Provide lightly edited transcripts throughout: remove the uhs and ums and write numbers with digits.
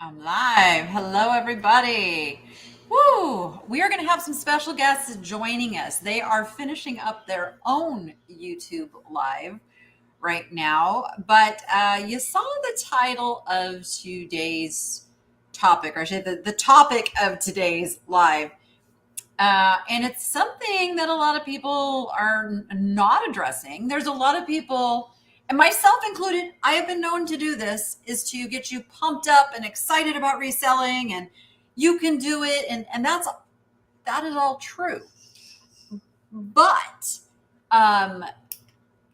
I'm live. Hello, everybody. Woo! We are going to have some special guests joining us. They are finishing up their own YouTube live right now, but you saw the title of today's topic, or I should say the topic of today's live. And it's something that a lot of people are not addressing. There's a lot of people, and myself included, I have been known to do this, is to get you pumped up and excited about reselling, and you can do it. And that is all true. But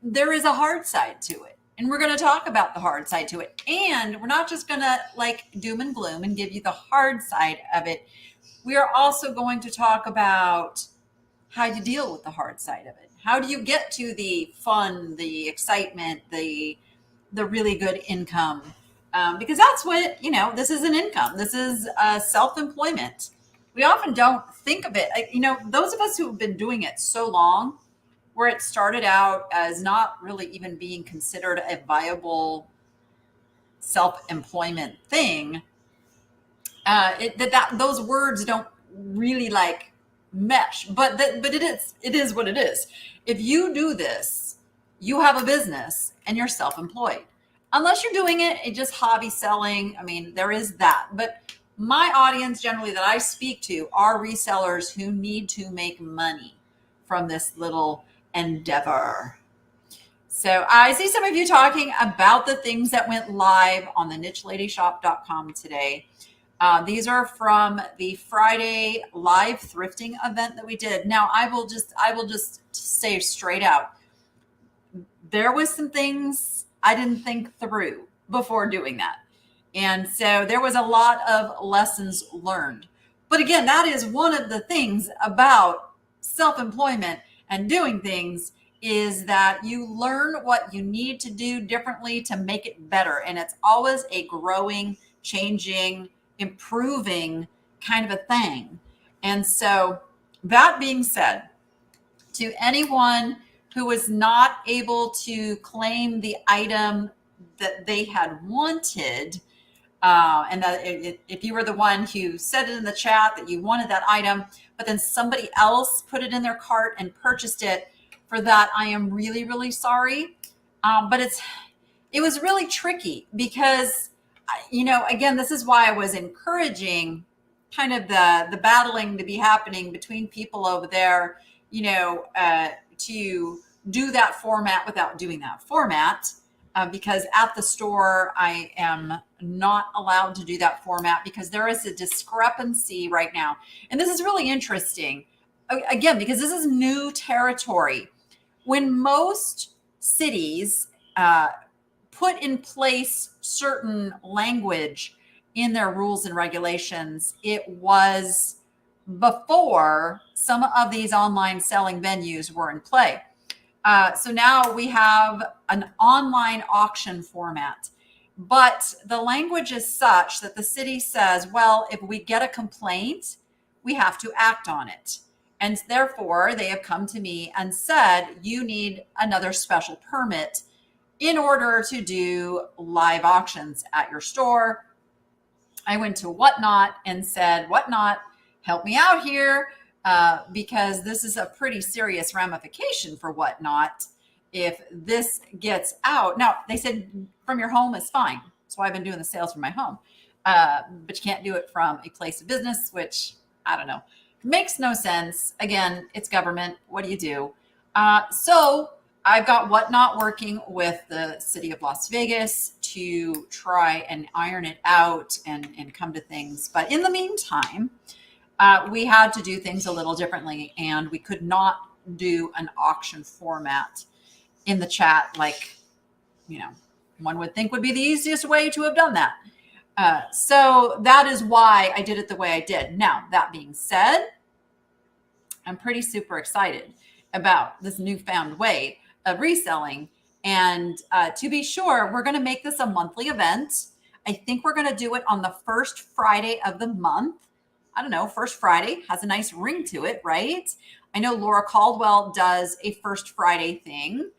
there is a hard side to it. And we're going to talk about the hard side to it. And we're not just going to like doom and gloom and give you the hard side of it. We are also going to talk about how you deal with the hard side of it. How do you get to the fun, the excitement, the really good income? Because that's what, this is an income. This is self-employment. We often don't think of it. Those of us who have been doing it so long, where it started out as not really even being considered a viable self-employment thing, those words don't really like mesh, but it is what it is. If you do this, you have a business and you're self-employed. Unless you're doing it just hobby selling. I mean, there is that. But my audience generally that I speak to are resellers who need to make money from this little endeavor. So I see some of you talking about the things that went live on the nicheLadyShop.com today. These are from the Friday live thrifting event that we did. Now, I will just say straight out, there was some things I didn't think through before doing that. And so there was a lot of lessons learned. But again, that is one of the things about self-employment and doing things is that you learn what you need to do differently to make it better. And it's always a growing, changing, improving kind of a thing. And so that being said, to anyone who was not able to claim the item that they had wanted, and that if you were the one who said it in the chat that you wanted that item, but then somebody else put it in their cart and purchased it, for that, I am really, really sorry. But it was really tricky because again, this is why I was encouraging kind of the battling to be happening between people over there, to do that format without doing that format. Because at the store, I am not allowed to do that format because there is a discrepancy right now. And this is really interesting, again, because this is new territory. When most cities put in place certain language in their rules and regulations, it was before some of these online selling venues were in play. So now we have an online auction format, but the language is such that the city says, well, if we get a complaint, we have to act on it. And therefore, they have come to me and said, you need another special permit in order to do live auctions at your store. I went to Whatnot and said, Whatnot, help me out here, because this is a pretty serious ramification for Whatnot if this gets out. Now, they said from your home is fine. That's why I've been doing the sales from my home. But you can't do it from a place of business, which I don't know. Makes no sense. Again, it's government. What do you do? So I've got Whatnot working with the city of Las Vegas to try and iron it out and come to things. But in the meantime, we had to do things a little differently, and we could not do an auction format in the chat like, one would think would be the easiest way to have done that. So that is why I did it the way I did. Now, that being said, I'm pretty super excited about this newfound way of reselling. And to be sure, we're going to make this a monthly event. I think we're going to do it on the first Friday of the month. I don't know, first Friday has a nice ring to it, right? I know Laura Caldwell does a first Friday thing.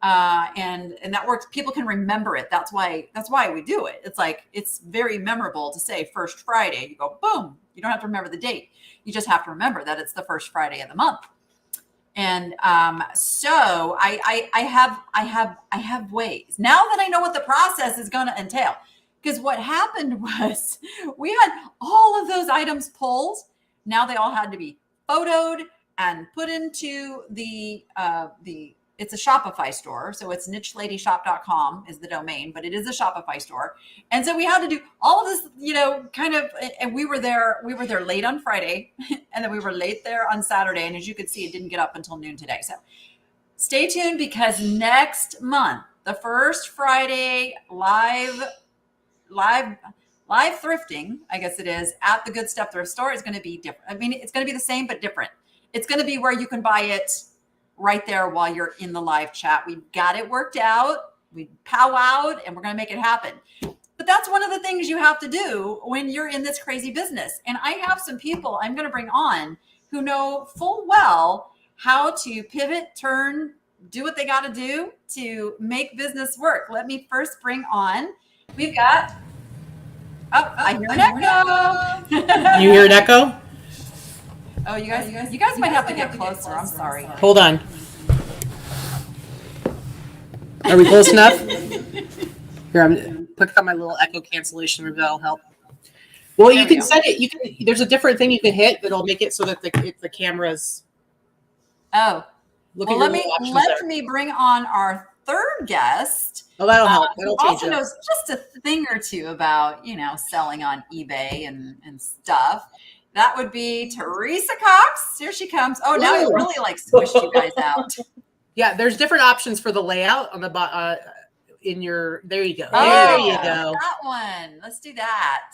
and that works. People can remember it. That's why we do it. It's like, it's very memorable to say first Friday. You go, boom. You don't have to remember the date. You just have to remember that it's the first Friday of the month. And so I have ways now that I know what the process is going to entail. Because what happened was we had all of those items pulled. Now they all had to be photoed and put into the it's a Shopify store. So it's nicheladyshop.com is the domain, but it is a Shopify store. And so we had to do all of this, kind of, and we were there late on Friday and then we were late there on Saturday. And as you could see, it didn't get up until noon today. So stay tuned, because next month, the first Friday live thrifting, I guess it is, at the Good Stuff Thrift Store is going to be different. I mean, it's going to be the same, but different. It's going to be where you can buy it right there while you're in the live chat. We've got it worked out. We powwowed and we're going to make it happen. But that's one of the things you have to do when you're in this crazy business. And I have some people I'm going to bring on who know full well how to pivot, turn, do what they got to do to make business work. Let me first bring on, we've got, I hear an echo. You hear an echo? Oh, you guys might have to get closer. I'm sorry. Hold on. Are we close enough? Here, I'm click on my little echo cancellation. Maybe that'll help. Well, you can set it. You can. There's a different thing you can hit that'll make it so that the camera's. Oh, well, let me bring on our third guest. Oh, that'll help. That'll who change also knows just a thing or two about selling on eBay and stuff. That would be Teresa Cox. Here she comes. Oh, now it really squished you guys out. Yeah, there's different options for the layout on the in your. There you go. Oh, there you go. That one. Let's do that.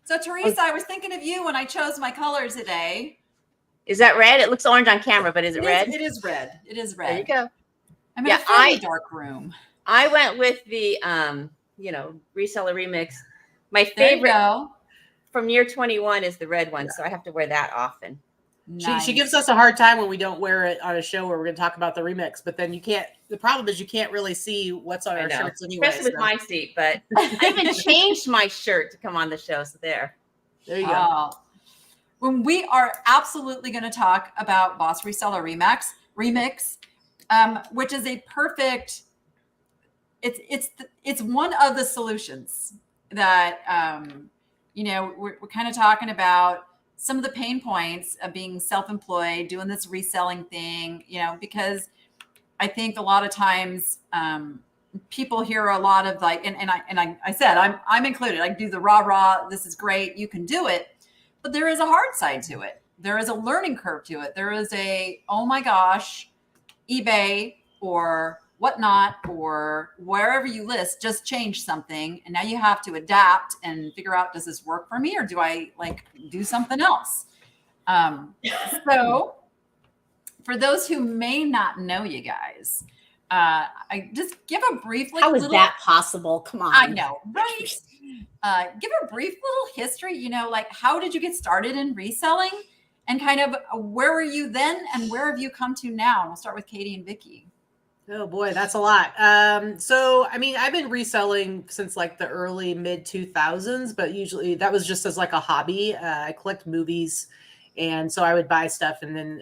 So Teresa, I was thinking of you when I chose my color today. Is that red? It looks orange on camera, but is it red? It is red. It is red. There you go. I'm in a fairly dark room. I went with the reseller remix. My favorite from year 21 is the red one, so I have to wear that often. Nice. She gives us a hard time when we don't wear it on a show where we're going to talk about the remix, but then you can't. The problem is you can't really see what's on our shirts anyway. Especially with my seat, but I even changed my shirt to come on the show. So there you go. When we are absolutely going to talk about Boss Reseller Remix, which is a perfect. It's one of the solutions that we're kind of talking about. Some of the pain points of being self-employed, doing this reselling thing, because I think a lot of times people hear a lot of I said, I'm included. I do the rah, this is great. You can do it. But there is a hard side to it. There is a learning curve to it. There is oh my gosh, eBay or whatnot, or wherever you list, just change something. And now you have to adapt and figure out, does this work for me? Or do I do something else? So for those who may not know you guys, I just give a brief, how is that possible? Come on. I know, right? Give a brief little history, how did you get started in reselling and kind of where were you then and where have you come to now? And we'll start with Katy and Vikki. Oh boy, that's a lot. So I mean, I've been reselling since the early mid 2000s, but usually that was just as a hobby. I collect movies, and so I would buy stuff and then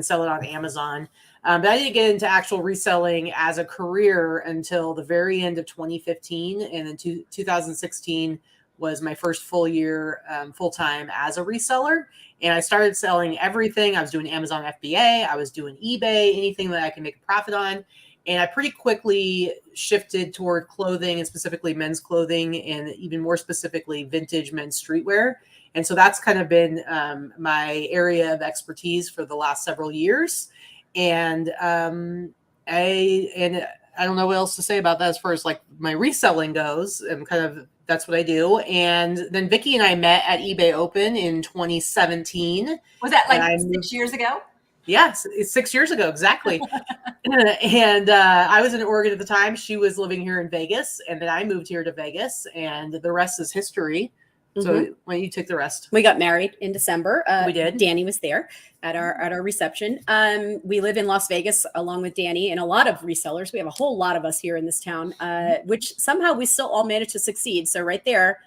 sell it on Amazon. But I didn't get into actual reselling as a career until the very end of 2015, and then 2016 was my first full year full time as a reseller. And I started selling everything. I was doing Amazon FBA. I was doing eBay, anything that I can make a profit on. And I pretty quickly shifted toward clothing, and specifically men's clothing, and even more specifically vintage men's streetwear. And so that's kind of been my area of expertise for the last several years. And I don't know what else to say about that as far as my reselling goes. And kind of that's what I do. And then Vikki and I met at eBay Open in 2017. Was that 6 years ago? Yes, it's 6 years ago. Exactly. And I was in Oregon at the time. She was living here in Vegas. And then I moved here to Vegas, and the rest is history. So when you took the rest, we got married in December. We did. Danny was there at our reception. We live in Las Vegas along with Danny and a lot of resellers. We have a whole lot of us here in this town, which somehow we still all managed to succeed. So right there,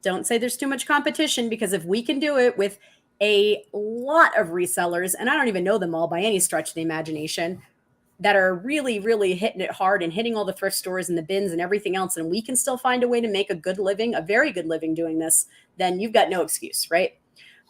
don't say there's too much competition, because if we can do it with a lot of resellers, and I don't even know them all by any stretch of the imagination, that are really, really hitting it hard and hitting all the thrift stores and the bins and everything else, and we can still find a way to make a good living, a very good living doing this, then you've got no excuse, right?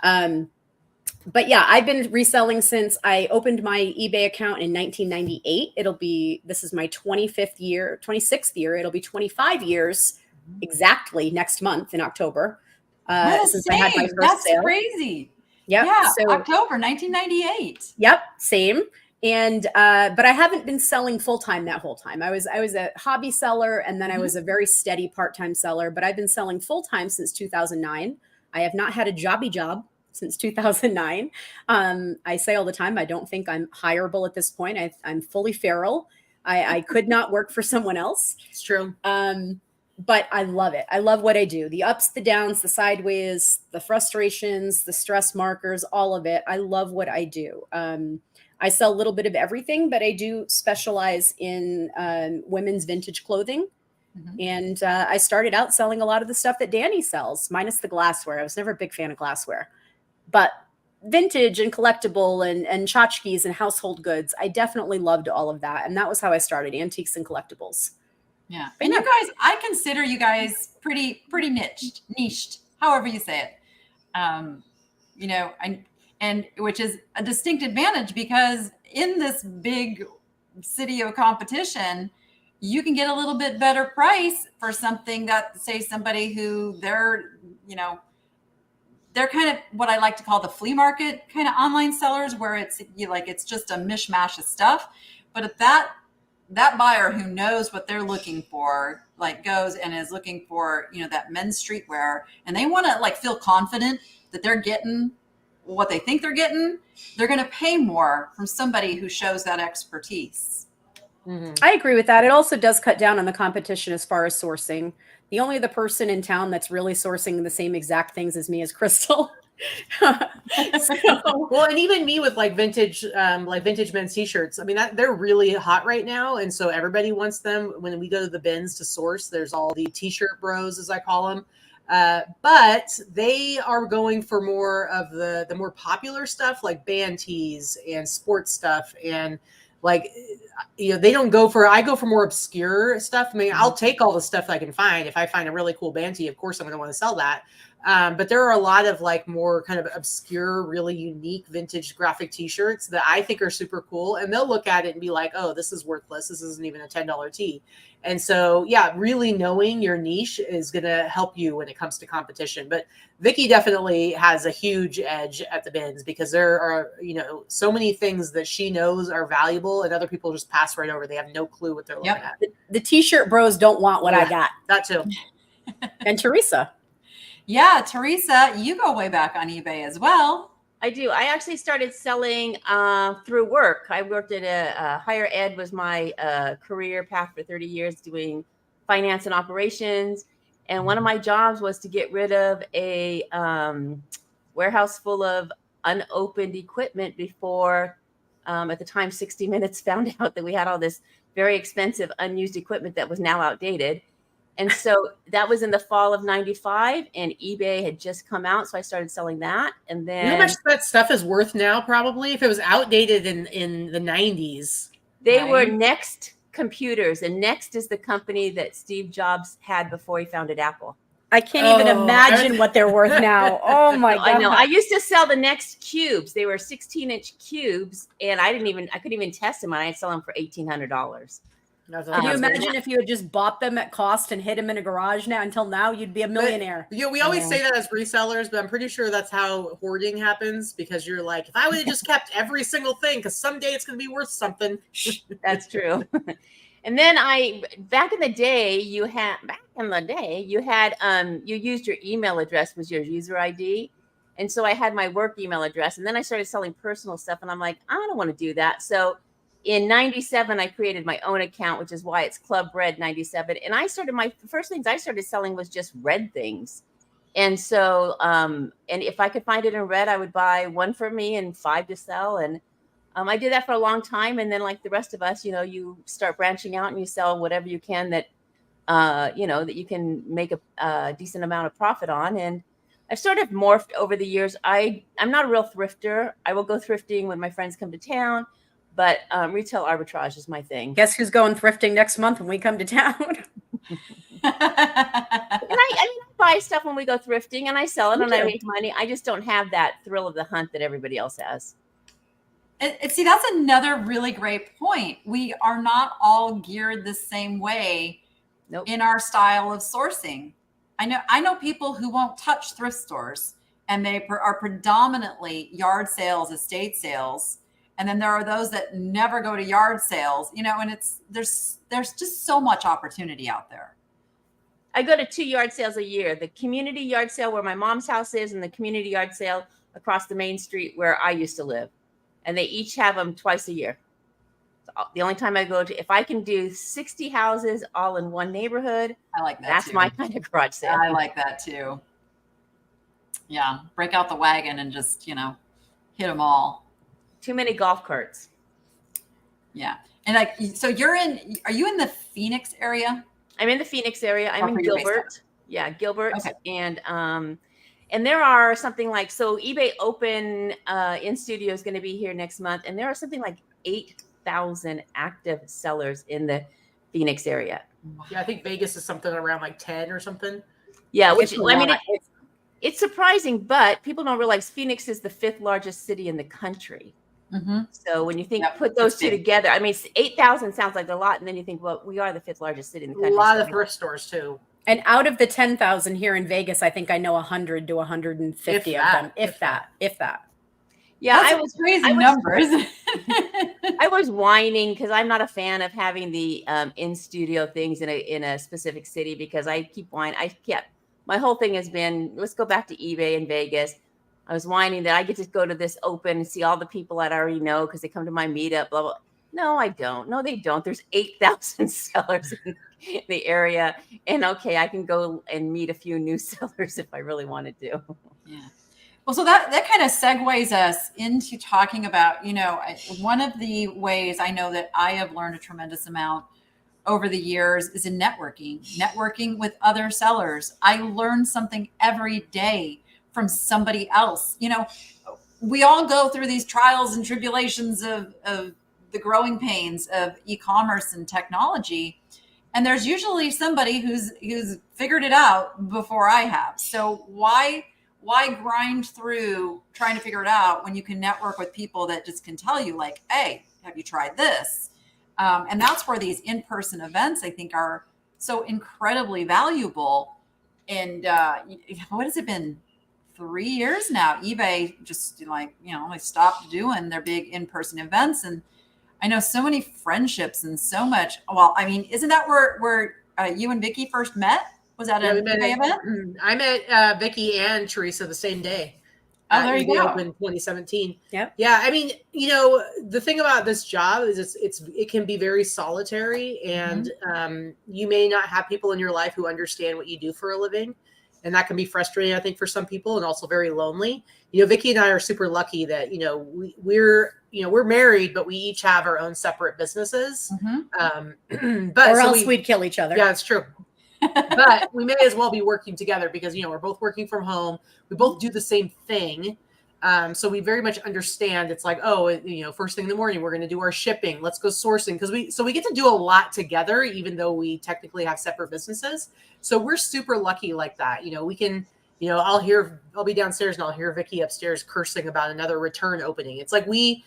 But yeah, I've been reselling since I opened my eBay account in 1998. This is my 26th year. It'll be 25 years exactly next month in October. Since I had my first sale. That's crazy. Yep. Yeah, so, October 1998. Yep, same. And but I haven't been selling full time that whole time. I was a hobby seller, and then I was a very steady part-time seller. But I've been selling full time since 2009. I have not had a jobby job since 2009. I say all the time, I don't think I'm hireable at this point. I'm fully feral. I could not work for someone else. It's true. But I love it. I love what I do. The ups, the downs, the sideways, the frustrations, the stress markers, all of it. I love what I do. I sell a little bit of everything, but I do specialize in women's vintage clothing. And I started out selling a lot of the stuff that Danny sells, minus the glassware. I was never a big fan of glassware. But vintage and collectible and tchotchkes and household goods, I definitely loved all of that. And that was how I started, antiques and collectibles. Yeah. And you guys, I consider you guys pretty niched, however you say it. And which is a distinct advantage, because in this big city of competition, you can get a little bit better price for something that, say, somebody who they're kind of what I like to call the flea market kind of online sellers, where it's it's just a mishmash of stuff. But if that buyer who knows what they're looking for, goes and is looking for, that men's streetwear, and they want to feel confident that they're getting what they think they're getting, they're going to pay more from somebody who shows that expertise. I agree with that. It also does cut down on the competition as far as sourcing. The only other person in town that's really sourcing the same exact things as me is Crystal. Well, and even me with vintage men's t-shirts. I mean, they're really hot right now, and so everybody wants them. When we go to the bins to source, there's all the t-shirt bros, as I call them. But they are going for more of the more popular stuff, like band tees and sports stuff, and they don't go for. I go for more obscure stuff. I mean, I'll take all the stuff I can find. If I find a really cool band tee, of course I'm going to want to sell that. But there are a lot of more kind of obscure, really unique vintage graphic t-shirts that I think are super cool. And they'll look at it and be like, oh, this is worthless. This isn't even a $10 tee. And so, yeah, really knowing your niche is going to help you when it comes to competition. But Vikki definitely has a huge edge at the bins, because there are, so many things that she knows are valuable and other people just pass right over. They have no clue what they're looking at. The t-shirt bros don't want what I got. That too. And Teresa. Yeah, Teresa, you go way back on eBay as well. I do. I actually started selling through work. I worked at a higher ed, was my career path for 30 years, doing finance and operations. And one of my jobs was to get rid of a warehouse full of unopened equipment before, at the time, 60 Minutes found out that we had all this very expensive unused equipment that was now outdated. And so that was in the fall of 95, and eBay had just come out. So I started selling that. And then, you know how much that stuff is worth now, probably, if it was outdated in the 90s. They were Next Computers, and Next is the company that Steve Jobs had before he founded Apple. I can't even imagine what they're worth now. Oh my God. I know. I used to sell the Next cubes. They were 16-inch cubes, and I couldn't even test them. And I'd sell them for $1,800. Can you imagine if you had just bought them at cost and hid them in a garage now? Until now, you'd be a millionaire. But, we always say that as resellers, but I'm pretty sure that's how hoarding happens, because you're like, if I would have just kept every single thing, because someday it's going to be worth something. That's true. And then back in the day, you used your email address was your user ID. And so I had my work email address, and then I started selling personal stuff, and I'm like, I don't want to do that. So in 97, I created my own account, which is why it's Club Red 97. And the first things I started selling was just red things. And so, and if I could find it in red, I would buy one for me and 5 to sell. And I did that for a long time. And then, like the rest of us, you start branching out and you sell whatever you can that, that you can make a decent amount of profit on. And I've sort of morphed over the years. I'm not a real thrifter. I will go thrifting when my friends come to town, but retail arbitrage is my thing. Guess who's going thrifting next month when we come to town? And I buy stuff when we go thrifting and I sell it and I make money. I just don't have that thrill of the hunt that everybody else has. And see, that's another really great point. We are not all geared the same way in our style of sourcing. I know people who won't touch thrift stores, and they are predominantly yard sales, estate sales. And then there are those that never go to yard sales, and there's just so much opportunity out there. I go to 2 yard sales a year, the community yard sale where my mom's house is and the community yard sale across the main street where I used to live. And they each have them twice a year. So the only time I go to, if I can do 60 houses all in one neighborhood, I like that. That's my kind of garage sale. I like that too. Yeah. Break out the wagon and just, hit them all. Too many golf carts. Yeah. And so are you in the Phoenix area? I'm in the Phoenix area. I'm in Gilbert. Yeah, Gilbert. Okay. And there are something like, so eBay Open in Studio is going to be here next month. And there are something like 8,000 active sellers in the Phoenix area. Yeah, I think Vegas is something around like 10 or something. Yeah, it's surprising, but people don't realize Phoenix is the 5th largest city in the country. Mm-hmm. So when you put those two together, 8,000 sounds like a lot. And then you think, well, we are the 5th largest city in the country. A lot of thrift stores too. And out of the 10,000 here in Vegas, I think I know 100 to 150 of them, if that. Yeah, I was crazy numbers. I was whining because I'm not a fan of having the in studio things in a specific city because I keep whining. My whole thing has been, let's go back to eBay in Vegas. I was whining that I get to go to this open and see all the people that I already know because they come to my meetup, blah, blah. No, I don't. No, they don't. There's 8,000 sellers in the area. And okay, I can go and meet a few new sellers if I really wanted to. Yeah. Well, so that kind of segues us into talking about, one of the ways I know that I have learned a tremendous amount over the years is in networking with other sellers. I learn something every day from somebody else. We all go through these trials and tribulations of the growing pains of e-commerce and technology. And there's usually somebody who's figured it out before I have. So why grind through trying to figure it out when you can network with people that just can tell you like, hey, have you tried this? And that's where these in-person events, I think, are so incredibly valuable. And what has it been? 3 years now, eBay just they stopped doing their big in-person events. And I know so many friendships and so much. Well, isn't that where you and Vikki first met? Was that an eBay event? I met Vikki and Teresa the same day. Oh, there you go. In 2017. Yep. Yeah. The thing about this job is it can be very solitary, and you may not have people in your life who understand what you do for a living. And that can be frustrating, I think, for some people, and also very lonely. Vikki and I are super lucky that, we're married, but we each have our own separate businesses. Mm-hmm. Or else we'd kill each other. Yeah, it's true. But we may as well be working together because, we're both working from home. We both do the same thing. So we very much understand it's like, first thing in the morning, we're going to do our shipping. Let's go sourcing. So we get to do a lot together, even though we technically have separate businesses. So we're super lucky like that. We can, I'll be downstairs and I'll hear Vikki upstairs cursing about another return opening. It's like we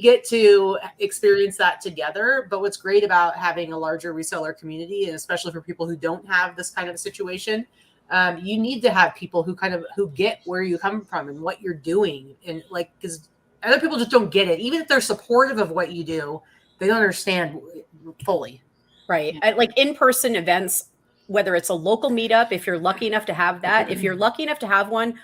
get to experience that together. But what's great about having a larger reseller community, and especially for people who don't have this kind of a situation, you need to have people who get where you come from and what you're doing. And because other people just don't get it. Even if they're supportive of what you do, they don't understand fully. Right. Like in-person events, whether it's a local meetup, if you're lucky enough to have that, if you're lucky enough to have one,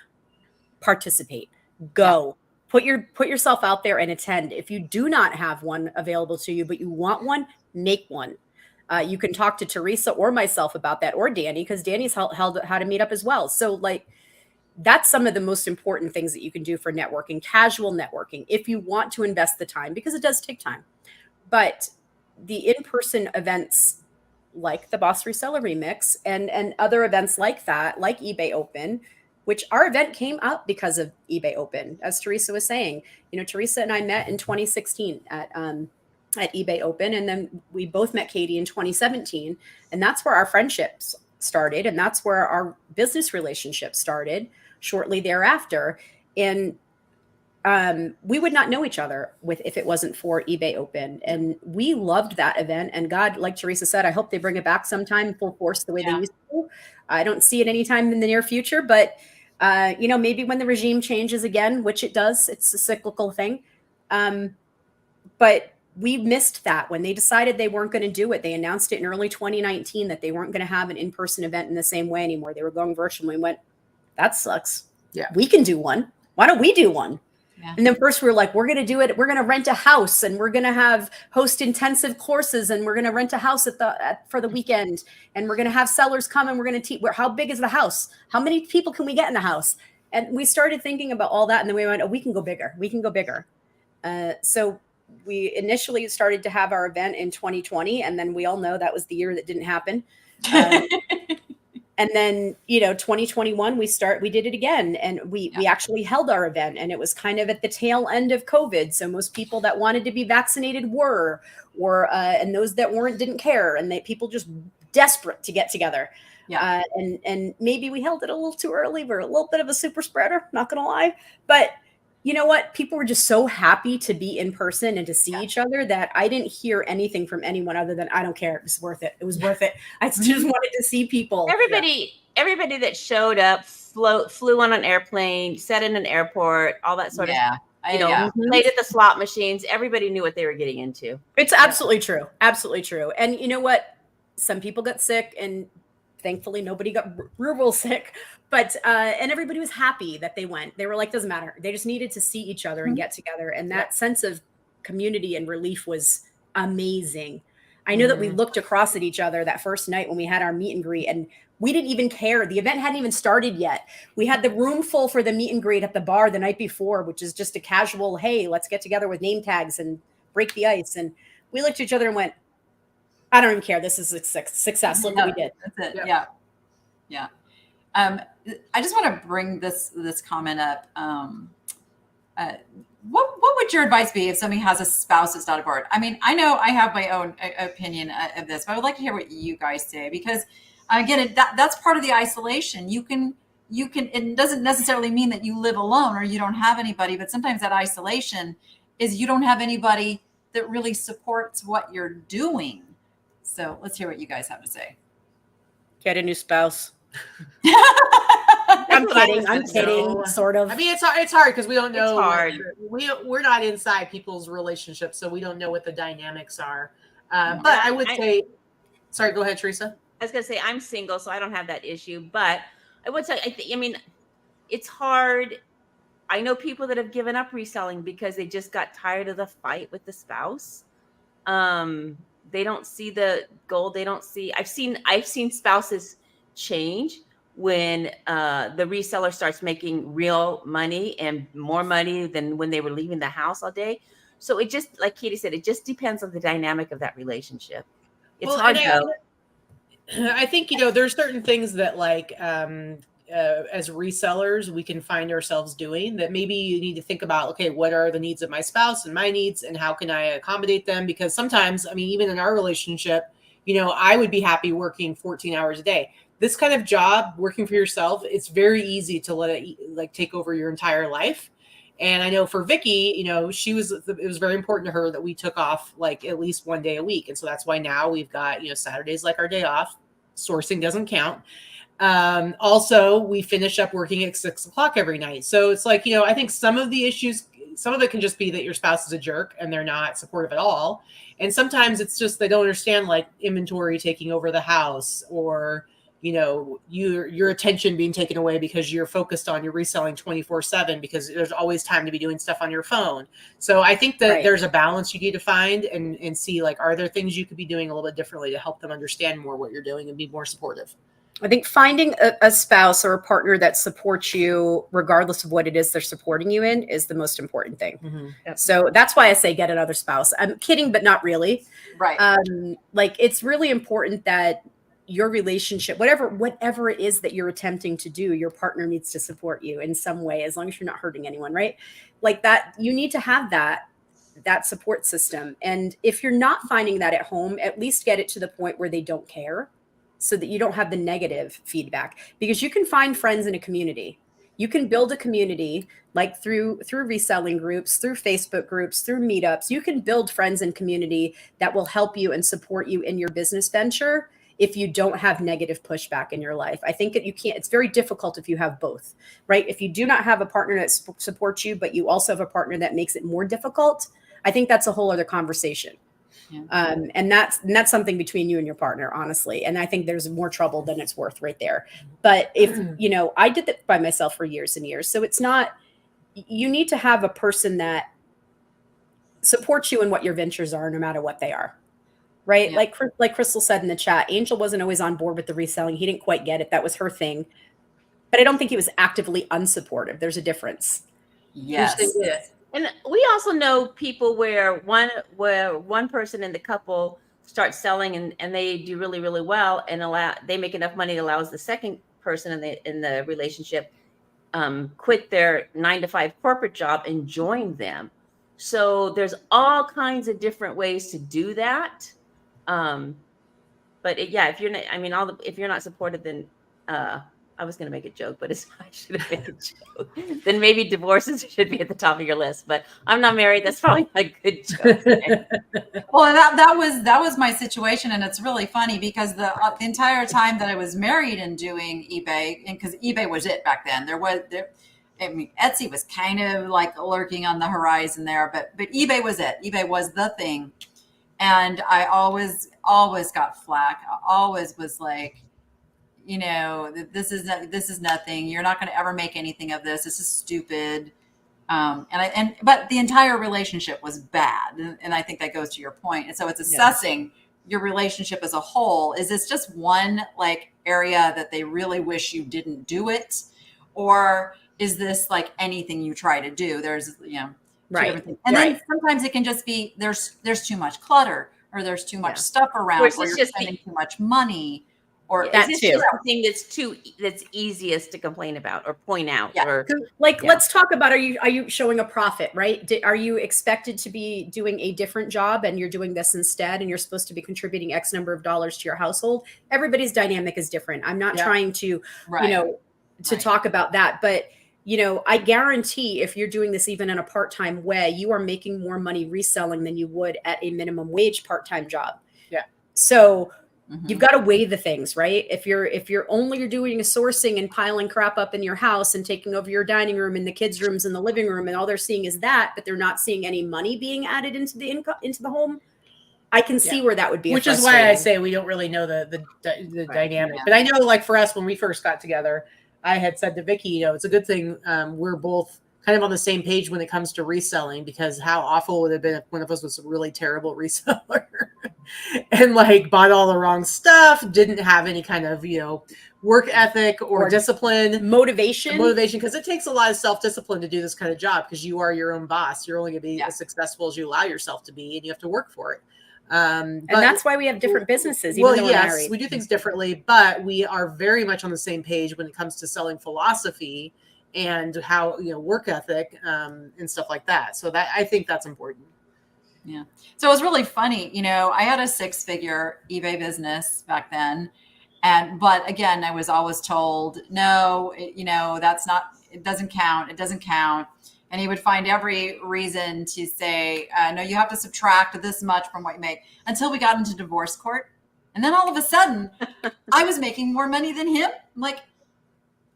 participate, go, put yourself out there and attend. If you do not have one available to you, but you want one, make one. You can talk to Teresa or myself about that, or Danny, because Danny's held how to meet up as well. So like, that's some of the most important things that you can do for networking, casual networking, if you want to invest the time, because it does take time. But the in-person events like the Boss Reseller Remix and other events like that, like eBay Open, which our event came up because of eBay Open, as Teresa was saying. You know, Teresa and I met in 2016 at eBay Open, and then we both met Katy in 2017, and that's where our friendships started, and that's where our business relationship started shortly thereafter. And we would not know each other if it wasn't for eBay Open. And we loved that event. And God, like Teresa said, I hope they bring it back sometime full force the way they used to. I don't see it anytime in the near future, but you know, maybe when the regime changes again, which it does, it's a cyclical thing. But we missed that when they decided they weren't going to do it. They announced it in early 2019 that they weren't going to have an in-person event in the same way anymore. They were going virtual. We went, that sucks. Yeah, we can do one. Why don't we do one? Yeah. And then first we were like, we're going to do it. We're going to rent a house, and we're going to host intensive courses, and we're going to rent a house for the weekend, and we're going to have sellers come, and we're going to teach. How big is the house? How many people can we get in the house? And we started thinking about all that, and then we went, oh, we can go bigger. We can go bigger. So we initially started to have our event in 2020, and then we all know that was the year that didn't happen. And then, you know, 2021, we did it again, and we actually held our event, and it was kind of at the tail end of COVID. So most people that wanted to be vaccinated and those that weren't didn't care, and people just desperate to get together. Yeah. And maybe we held it a little too early. We're a little bit of a super spreader, not gonna lie, but you know what? People were just so happy to be in person and to see each other that I didn't hear anything from anyone other than, I don't care. It was worth it. It was worth it. I just wanted to see people. Everybody that showed up flew on an airplane, sat in an airport, all that sort of stuff. Played at the slot machines. Everybody knew what they were getting into. It's absolutely true. Absolutely true. And you know what? Some people got sick, and thankfully nobody got real sick, but and everybody was happy that they went. They were like, doesn't matter. They just needed to see each other and get together. And that sense of community and relief was amazing. I know that we looked across at each other that first night when we had our meet and greet, and we didn't even care. The event hadn't even started yet. We had the room full for the meet and greet at the bar the night before, which is just a casual, hey, let's get together with name tags and break the ice. And we looked at each other and went, I don't even care. This is a success. Look what we did. That's it. Yeah. I just want to bring this comment up. What would your advice be if somebody has a spouse that's not aboard? I mean, I know I have my own opinion of this, but I would like to hear what you guys say, because again, that's part of the isolation. You can, it doesn't necessarily mean that you live alone or you don't have anybody, but sometimes that isolation is you don't have anybody that really supports what you're doing. So let's hear what you guys have to say. Get a new spouse. I'm kidding. Sort of. I mean, it's hard because we don't know. It's hard. We're not inside people's relationships, so we don't know what the dynamics are. But I would say, sorry, go ahead, Teresa. I was going to say I'm single, so I don't have that issue. But I would say, I mean, it's hard. I know people that have given up reselling because they just got tired of the fight with the spouse. They don't see the goal. They don't see. I've seen spouses change when the reseller starts making real money and more money than when they were leaving the house all day. So it just, like Katy said, it just depends on the dynamic of that relationship. It's hard though. I think, there's certain things that like as resellers, we can find ourselves doing that maybe you need to think about, okay, what are the needs of my spouse and my needs and how can I accommodate them? Because sometimes, I mean, even in our relationship, I would be happy working 14 hours a day. This kind of job, working for yourself, it's very easy to let it like take over your entire life. And I know for Vikki, it was very important to her that we took off like at least one day a week. And so that's why now we've got, Saturdays like our day off. Sourcing doesn't count. Also, we finish up working at 6:00 every night. So it's like, I think some of the issues, some of it can just be that your spouse is a jerk and they're not supportive at all. And sometimes it's just they don't understand like inventory taking over the house or, your attention being taken away because you're focused on your reselling 24/7 because there's always time to be doing stuff on your phone. So I think that there's a balance you need to find and see, like, are there things you could be doing a little bit differently to help them understand more what you're doing and be more supportive? I think finding a spouse or a partner that supports you, regardless of what it is they're supporting you in, is the most important thing. Mm-hmm. Yep. So that's why I say get another spouse. I'm kidding, but not really. Right. Like, it's really important that your relationship, whatever it is that you're attempting to do, your partner needs to support you in some way, as long as you're not hurting anyone, right? Like that, you need to have that support system. And if you're not finding that at home, at least get it to the point where they don't care, so that you don't have the negative feedback. Because you can find friends in a community. You can build a community, like through reselling groups, through Facebook groups, through meetups. You can build friends and community that will help you and support you in your business venture if you don't have negative pushback in your life. I think that it's very difficult if you have both, right? If you do not have a partner that supports you, but you also have a partner that makes it more difficult, I think that's a whole other conversation. Yeah. And that's something between you and your partner, honestly. And I think there's more trouble than it's worth right there. But if, I did that by myself for years and years. So it's not, you need to have a person that supports you in what your ventures are, no matter what they are. Right. Yeah. Like Crystal said in the chat, Angel wasn't always on board with the reselling. He didn't quite get it. That was her thing. But I don't think he was actively unsupportive. There's a difference. Yes. And we also know people where one person in the couple starts selling and they do really, really well, and they make enough money that allows the second person in the relationship quit their 9-to-5 corporate job and join them. So there's all kinds of different ways to do that. But if you're not, if you're not supported, then I was going to make a joke, but I should have made a joke. Then maybe divorces should be at the top of your list. But I'm not married. That's probably not a good joke. Well, that was my situation, and it's really funny because the entire time that I was married and doing eBay, and because eBay was it back then, Etsy was kind of like lurking on the horizon there, but eBay was it. eBay was the thing, and I always got flack. I always was like, this is nothing. You're not going to ever make anything of this. This is stupid. But the entire relationship was bad. And I think that goes to your point. And so it's assessing your relationship as a whole. Is this just one like area that they really wish you didn't do it? Or is this like anything you try to do? There's, right. And then sometimes it can just be, there's too much clutter, or there's too much stuff around, or you're spending too much money. Or that is just something that's easiest to complain about or point out. Yeah. Or let's talk about, are you showing a profit, right? Are you expected to be doing a different job and you're doing this instead, and you're supposed to be contributing X number of dollars to your household? Everybody's dynamic is different. I'm not trying to, to talk about that, but I guarantee if you're doing this even in a part-time way, you are making more money reselling than you would at a minimum wage part-time job. Yeah. So you've got to weigh the things, right? If you're doing a sourcing and piling crap up in your house and taking over your dining room and the kids' rooms and the living room, and all they're seeing is that, but they're not seeing any money being added into the income, into the home, I can see where that would be. Which is why I say we don't really know the dynamic. But I know, like, for us, when we first got together, I had said to Vikki, it's a good thing we're both kind of on the same page when it comes to reselling, because how awful would it have been if one of us was a really terrible reseller and like bought all the wrong stuff, didn't have any kind of, work ethic or discipline, motivation, because it takes a lot of self-discipline to do this kind of job, because you are your own boss. You're only going to be as successful as you allow yourself to be, and you have to work for it. And that's why we have different businesses. Even though we're married. We do things differently, but we are very much on the same page when it comes to selling philosophy and how, work ethic, and stuff like that. So I think that's important. Yeah. So it was really funny. I had a 6-figure eBay business back then. But again, I was always told, no, that's not, it doesn't count. It doesn't count. And he would find every reason to say, no, you have to subtract this much from what you make, until we got into divorce court. And then all of a sudden I was making more money than him. I'm like,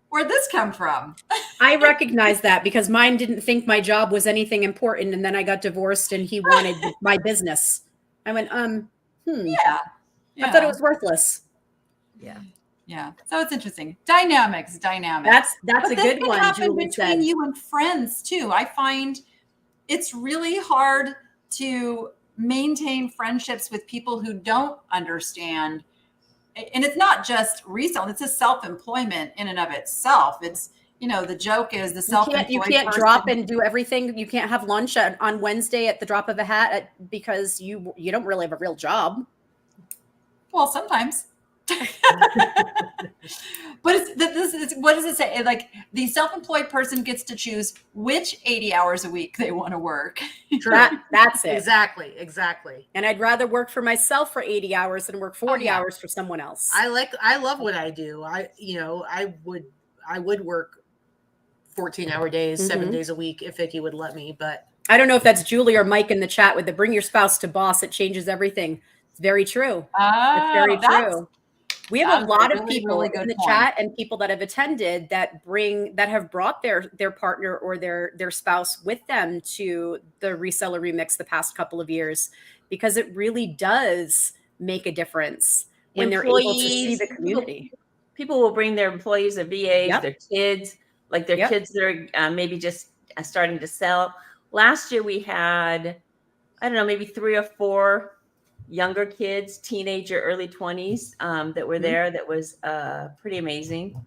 where'd this come from? I recognize that, because mine didn't think my job was anything important. And then I got divorced and he wanted my business. I went, Yeah. I thought it was worthless. Yeah. Yeah. So it's interesting. Dynamics. That's But a this good can one. happen Julie between said. you and friends too. I find it's really hard to maintain friendships with people who don't understand. And it's not just resale, it's a self-employment in and of itself. It's, the joke is the You self-employed can't person. drop and do everything. You can't have lunch on Wednesday at the drop of a hat because you don't really have a real job. Well, sometimes. But what does it say? Like the self-employed person gets to choose which 80 hours a week they want to work. That's it. Exactly. And I'd rather work for myself for 80 hours than work 40 hours for someone else. I love what I do. I would work 14-hour days, 7 days a week if Vikki would let me, but I don't know if that's Julie or Mike in the chat with the bring your spouse to boss. It changes everything. It's very true. It's very true. We have a lot of people in the chat and people that have attended that have brought their partner or their spouse with them to the Reseller Remix the past couple of years, because it really does make a difference when they're able to see the community. People will bring their employees, their VAs, their kids, like their kids that are maybe just starting to sell. Last year we had, I don't know, maybe 3 or 4 younger kids, teenager, early 20s, that were there. That was pretty amazing.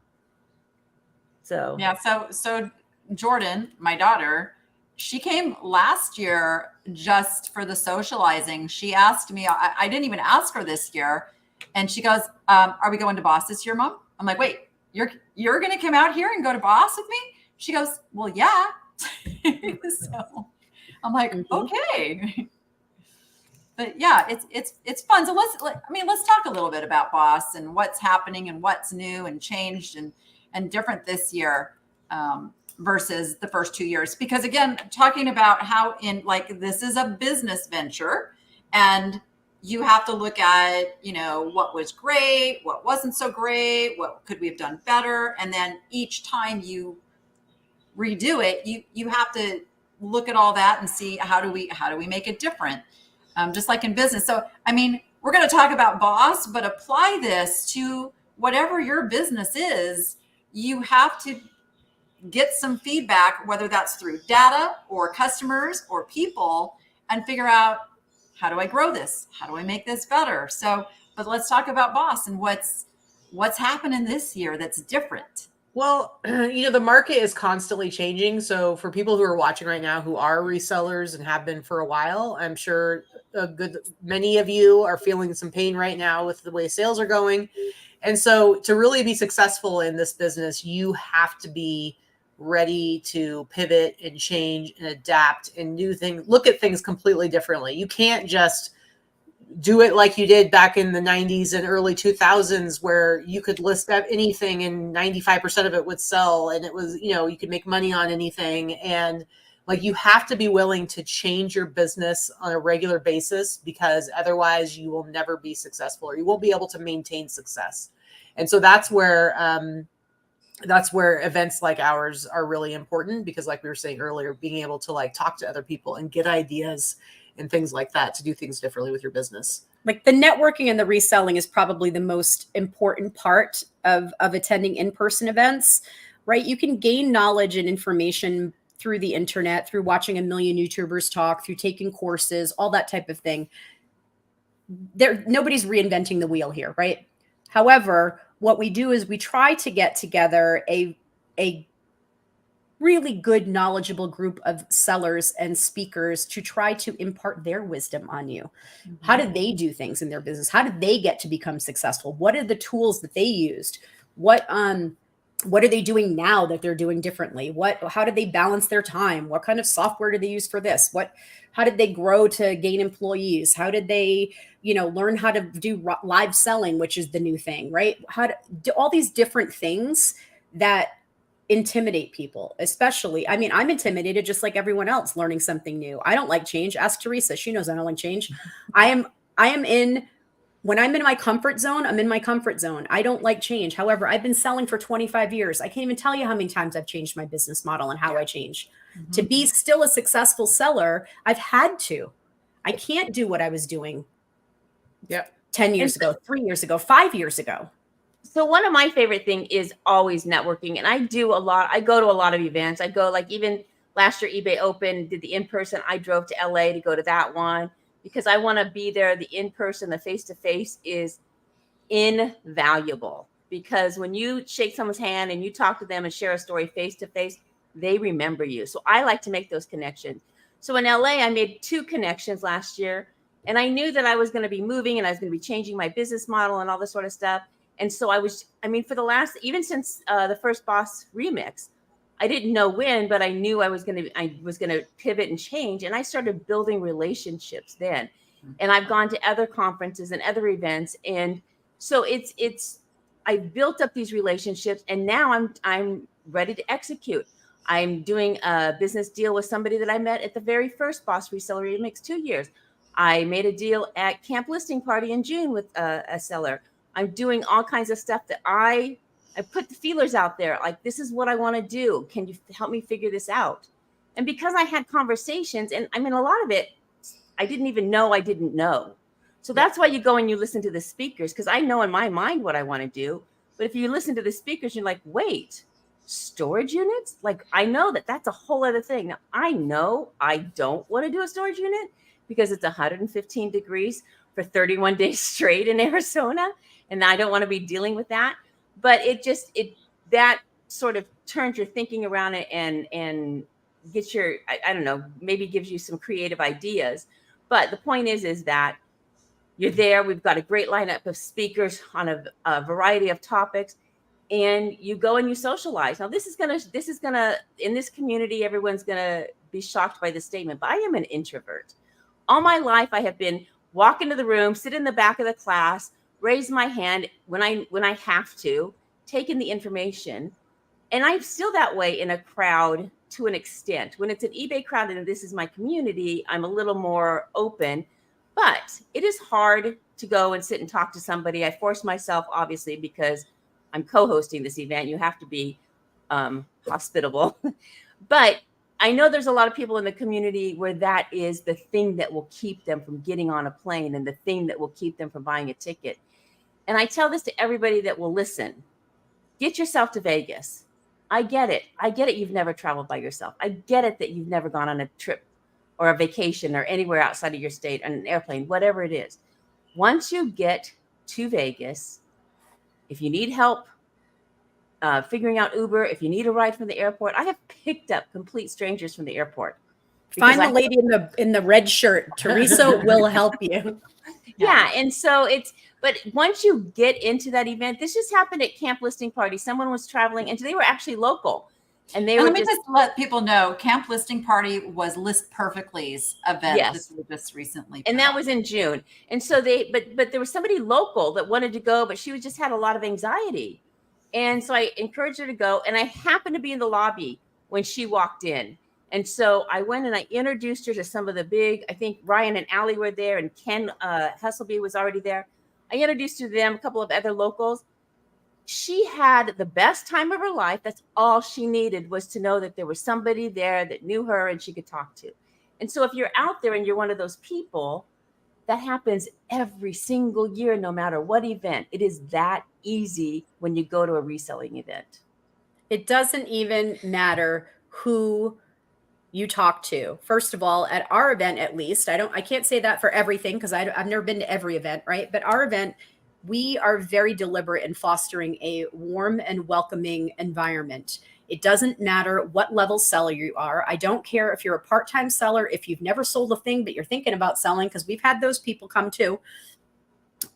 So yeah, so Jordan, my daughter, she came last year just for the socializing. She asked me, I didn't even ask her this year, and she goes, "Are we going to Boss this year, Mom?" I'm like, "Wait, you're going to come out here and go to Boss with me?" She goes, "Well, yeah." So I'm like, okay. But yeah, it's fun. So let's talk a little bit about Boss and what's happening and what's new and changed and different this year versus the first 2 years. Because again, talking about how this is a business venture, and you have to look at, what was great, what wasn't so great, what could we have done better, and then each time you redo it, you have to look at all that and see how do we make it different. Just like in business. So, we're going to talk about Boss, but apply this to whatever your business is. You have to get some feedback, whether that's through data or customers or people, and figure out, how do I grow this? How do I make this better? So, but let's talk about Boss and what's happening this year that's different. Well, the market is constantly changing. So for people who are watching right now who are resellers and have been for a while, I'm sure many of you are feeling some pain right now with the way sales are going. And so to really be successful in this business, you have to be ready to pivot and change and adapt and do things, look at things completely differently. You can't just do it like you did back in the 90s and early 2000s, where you could list up anything and 95% of it would sell. And it was, you could make money on anything. And you have to be willing to change your business on a regular basis, because otherwise you will never be successful, or you won't be able to maintain success. And so that's where events like ours are really important, because like we were saying earlier, being able to talk to other people and get ideas and things like that to do things differently with your business. Like the networking and the reselling is probably the most important part of attending in-person events, right? You can gain knowledge and information through the internet, through watching a million YouTubers talk, through taking courses, all that type of thing. Nobody's reinventing the wheel here, right? However, what we do is we try to get together a really good, knowledgeable group of sellers and speakers to try to impart their wisdom on you. Mm-hmm. How did they do things in their business? How did they get to become successful? What are the tools that they used? What are they doing now that they're doing differently? How did they balance their time? What kind of software do they use for this? How did they grow to gain employees? How did they, learn how to do live selling, which is the new thing, right? How to do all these different things that intimidate people, especially. I'm intimidated just like everyone else learning something new. I don't like change. Ask Teresa. She knows I don't like change. When I'm in my comfort zone, I'm in my comfort zone. I don't like change. However, I've been selling for 25 years. I can't even tell you how many times I've changed my business model and how I change. Mm-hmm. To be still a successful seller, I've had to. I can't do what I was doing 10 years ago, 3 years ago, 5 years ago. So one of my favorite thing is always networking. And I go to a lot of events. I go, like, even last year, eBay Open, did the in-person. I drove to LA to go to that one because I want to be there. The in-person, the face-to-face is invaluable, because when you shake someone's hand and you talk to them and share a story face-to-face, they remember you. So I like to make those connections. So in LA, I made 2 connections last year, and I knew that I was going to be moving and I was going to be changing my business model and all this sort of stuff. And so for the last, even since the first Boss Remix, I didn't know when, but I knew I was going to pivot and change. And I started building relationships then. And I've gone to other conferences and other events. And so I built up these relationships, and now I'm ready to execute. I'm doing a business deal with somebody that I met at the very first Boss Reseller Remix 2 years. I made a deal at Camp Listing Party in June with a seller. I'm doing all kinds of stuff that I put the feelers out there. Like, this is what I want to do. Can you help me figure this out? And because I had conversations, and I mean, a lot of it, I didn't even know I didn't know. So that's why you go and you listen to the speakers, because I know in my mind what I want to do. But if you listen to the speakers, you're like, wait, storage units? Like, I know that that's a whole other thing. Now, I know I don't want to do a storage unit because it's 115 degrees for 31 days straight in Arizona. And I don't want to be dealing with that. But that sort of turns your thinking around it and gets your, I don't know, maybe gives you some creative ideas. But the point is that you're there. We've got a great lineup of speakers on a variety of topics, and you go and you socialize. Now, this is gonna in this community, everyone's gonna be shocked by this statement, but I am an introvert. All my life, I have been walk into the room, sit in the back of the class, raise my hand when I have to, take in the information. And I'm still that way in a crowd to an extent. When it's an eBay crowd and this is my community, I'm a little more open, but it is hard to go and sit and talk to somebody. I force myself, obviously, because I'm co-hosting this event. You have to be hospitable. But I know there's a lot of people in the community where that is the thing that will keep them from getting on a plane and the thing that will keep them from buying a ticket. And I tell this to everybody that will listen. Get yourself to Vegas. I get it. You've never traveled by yourself. I get it that you've never gone on a trip or a vacation or anywhere outside of your state on an airplane, whatever it is. Once you get to Vegas, if you need help figuring out Uber, if you need a ride from the airport, I have picked up complete strangers from the airport. Find the lady in the red shirt. Teresa will help you. Yeah. And so but once you get into that event, this just happened at Camp Listing Party. Someone was traveling, and they were actually local. And let me just let people know, Camp Listing Party was List Perfectly's event. Yes. That we just recently. And that was in June. And so but there was somebody local that wanted to go, but she just had a lot of anxiety. And so I encouraged her to go. And I happened to be in the lobby when she walked in. And so I went and I introduced her to some of the big, I think Ryan and Allie were there, and Ken Hesselby was already there. I introduced her to them, a couple of other locals. She had the best time of her life. That's all she needed, was to know that there was somebody there that knew her and she could talk to. And so if you're out there and you're one of those people, that happens every single year, no matter what event. It is that easy when you go to a reselling event. It doesn't even matter who you talk to. First of all, at our event, at least, I can't say that for everything because I've never been to every event, right? But our event, we are very deliberate in fostering a warm and welcoming environment. It doesn't matter what level seller you are. I don't care if you're a part-time seller, if you've never sold a thing, but you're thinking about selling, because we've had those people come too,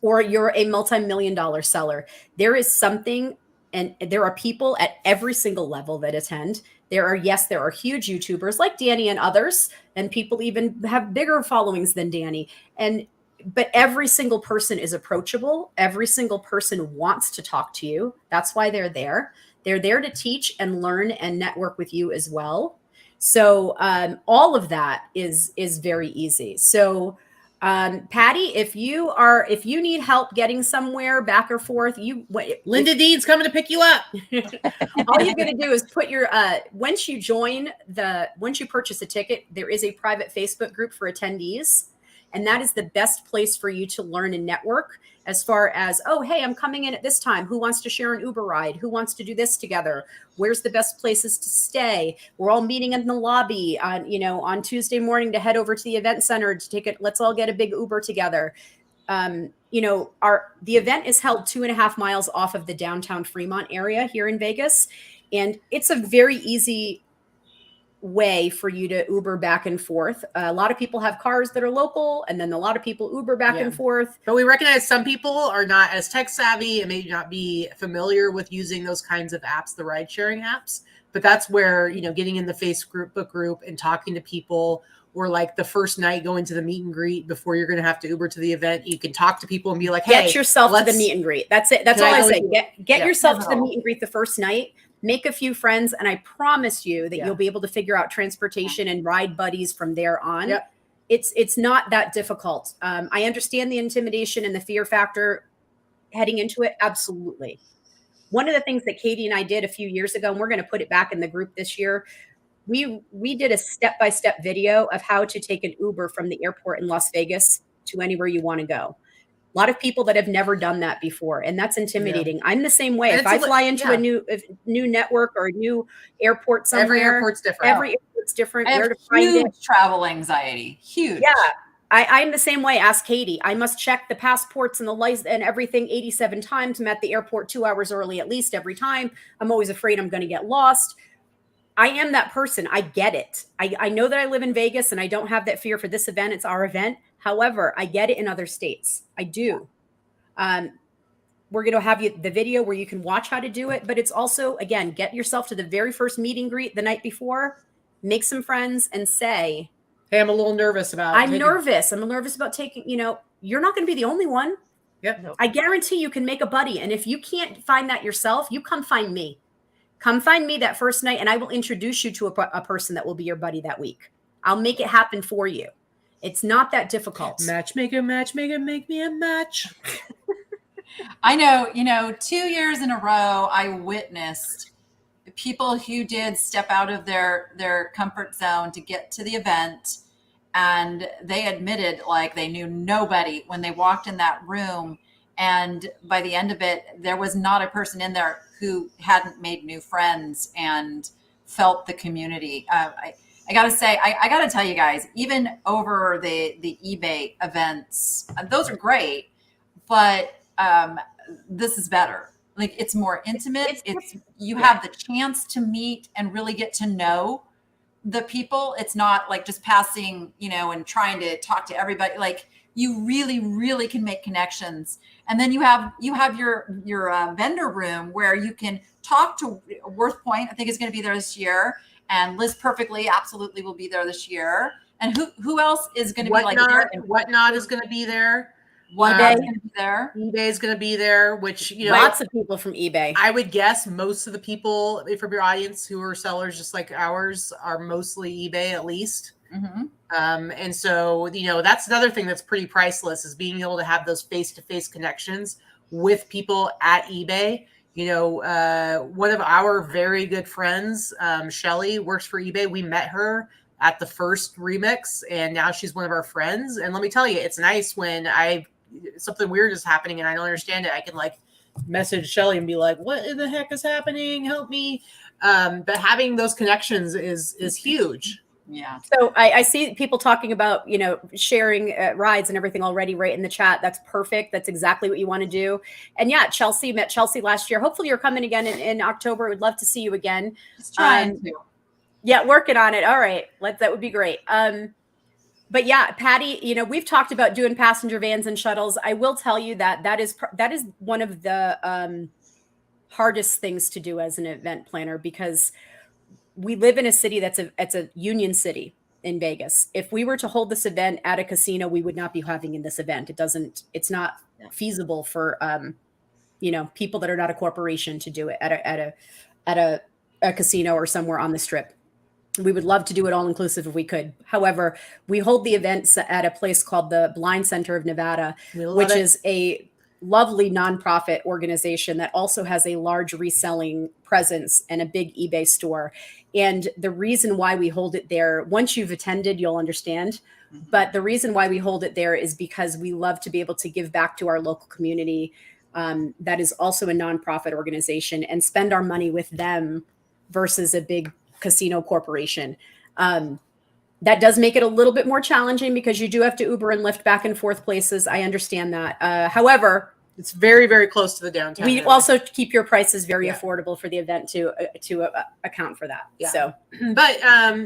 or you're a multi-million-dollar seller. There is something, and there are people at every single level that attend. There are huge YouTubers like Danny and others, and people even have bigger followings than Danny. But every single person is approachable. Every single person wants to talk to you. That's why they're there. They're there to teach and learn and network with you as well. So all of that is very easy. So Patty, if you need help getting somewhere back or forth, Linda Dean's coming to pick you up. All you're going to do is put your, once you purchase a ticket, there is a private Facebook group for attendees. And that is the best place for you to learn and network as far as, oh, hey, I'm coming in at this time. Who wants to share an Uber ride? Who wants to do this together? Where's the best places to stay? We're all meeting in the lobby on, on Tuesday morning to head over to the event center to take it. Let's all get a big Uber together. The event is held 2.5 miles off of the downtown Fremont area here in Vegas. And it's a very easy way for you to Uber back and forth. A lot of people have cars that are local, and then a lot of people Uber back and forth. But we recognize some people are not as tech savvy and may not be familiar with using those kinds of apps, the ride sharing apps. But that's where, getting in the Facebook group and talking to people, or like the first night going to the meet and greet before you're going to have to Uber to the event, you can talk to people and be like, hey, get yourself to the meet and greet. That's it. That's all I say. Get yourself to the meet and greet the first night. Make a few friends, and I promise you that you'll be able to figure out transportation and ride buddies from there on. Yep. It's not that difficult. I understand the intimidation and the fear factor heading into it. Absolutely. One of the things that Katy and I did a few years ago, and we're going to put it back in the group this year, we did a step-by-step video of how to take an Uber from the airport in Las Vegas to anywhere you want to go. A lot of people that have never done that before, and that's intimidating. I'm the same way. If I fly into a new network or a new airport somewhere, every airport's different. Every airport's different. I have where to find huge it. travel anxiety. Huge. Yeah, I'm the same way. Ask Katy. I must check the passports and the license and everything 87 times. I'm at the airport 2 hours early at least every time. I'm always afraid I'm going to get lost. I am that person. I get it. I know that I live in Vegas and I don't have that fear for this event. It's our event. However, I get it in other states. I do. We're going to have the video where you can watch how to do it. But it's also, again, get yourself to the very first meet and greet the night before. Make some friends and say, hey, I'm a little nervous about I'm nervous about taking, you're not going to be the only one. Yep. Nope. I guarantee you can make a buddy. And if you can't find that yourself, you come find me. Come find me that first night and I will introduce you to a person that will be your buddy that week. I'll make it happen for you. It's not that difficult. Matchmaker, make me a match. I know, 2 years in a row, I witnessed people who did step out of their comfort zone to get to the event. And they admitted like they knew nobody when they walked in that room. And by the end of it, there was not a person in there who hadn't made new friends and felt the community. I got to say, I got to tell you guys, even over the eBay events, those are great, but this is better. Like it's more intimate. You have the chance to meet and really get to know the people. It's not like just passing, and trying to talk to everybody. Like you really, really can make connections. And then you have your vendor room where you can talk to Worth Point. I think is going to be there this year. And Liz Perfectly absolutely will be there this year. And who else is going to be like there? Whatnot is going to be there. eBay is going to be there. eBay is going to be there, which, lots of people from eBay. I would guess most of the people from your audience who are sellers just like ours are mostly eBay at least. Mm-hmm. And so, that's another thing that's pretty priceless is being able to have those face-to-face connections with people at eBay. One of our very good friends, Shelly, works for eBay. We met her at the first remix and now she's one of our friends. And let me tell you, it's nice when something weird is happening and I don't understand it. I can like message Shelly and be like, what in the heck is happening? Help me. But having those connections is huge. Yeah. So I see people talking about, sharing rides and everything already right in the chat. That's perfect. That's exactly what you want to do. And yeah, Chelsea met Chelsea last year. Hopefully you're coming again in October. We'd love to see you again. Just trying to. Yeah, working on it. All right. That would be great. But yeah, Patty, we've talked about doing passenger vans and shuttles. I will tell you that is one of the hardest things to do as an event planner because we live in a city that's a union city in Vegas. If we were to hold this event at a casino, we would not be having in this event. It's not feasible for, people that are not a corporation to do it at a casino or somewhere on the strip. We would love to do it all inclusive if we could. However, we hold the events at a place called the Blind Center of Nevada, which is a lovely nonprofit organization that also has a large reselling presence and a big eBay store. And the reason why we hold it there, once you've attended, you'll understand. But the reason why we hold it there is because we love to be able to give back to our local community that is also a nonprofit organization and spend our money with them versus a big casino corporation. That does make it a little bit more challenging because you do have to Uber and Lyft back and forth places. I understand that. However, it's very, very close to the downtown. we area. also keep your prices very Yeah. affordable for the event to account for that. Yeah. So, But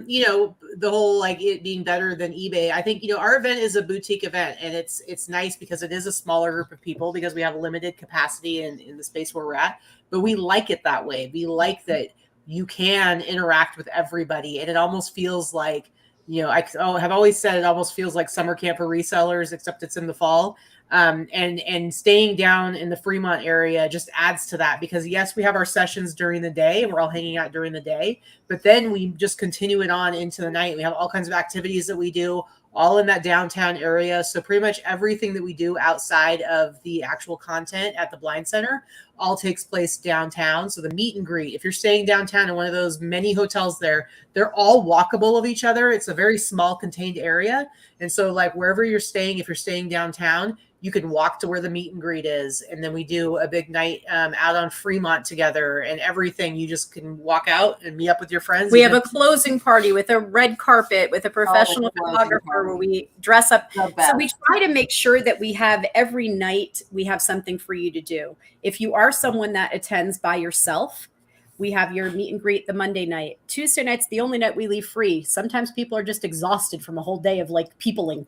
you know, the whole like it being better than eBay, I think, you know, our event is a boutique event, and it's nice because it is a smaller group of people because we have limited capacity in the space where we're at. But we like it that way. We like that you can interact with everybody, and it almost feels like, you know, I have always said it almost feels like summer camp for resellers, except it's in the fall. And staying down in the Fremont area just adds to that because yes, we have our sessions during the day and we're all hanging out during the day, but then we just continue it on into the night. We have all kinds of activities that we do all in that downtown area. So pretty much everything that we do outside of the actual content at the Blind Center all takes place downtown. So the meet and greet, if you're staying downtown in one of those many hotels there, they're all walkable of each other. It's a very small contained area. And so like wherever you're staying, if you're staying downtown, you can walk to where the meet and greet is. And then we do a big night out on Fremont together and everything. You just can walk out and meet up with your friends. we have a closing party with a red carpet with a professional closing photographer party. where we dress up. The So we best. try to make sure that we have every night, we have something for you to do. If you are someone that attends by yourself, we have your meet and greet the Monday night. Tuesday night's the only night we leave free. Sometimes people are just exhausted from a whole day of like peopling.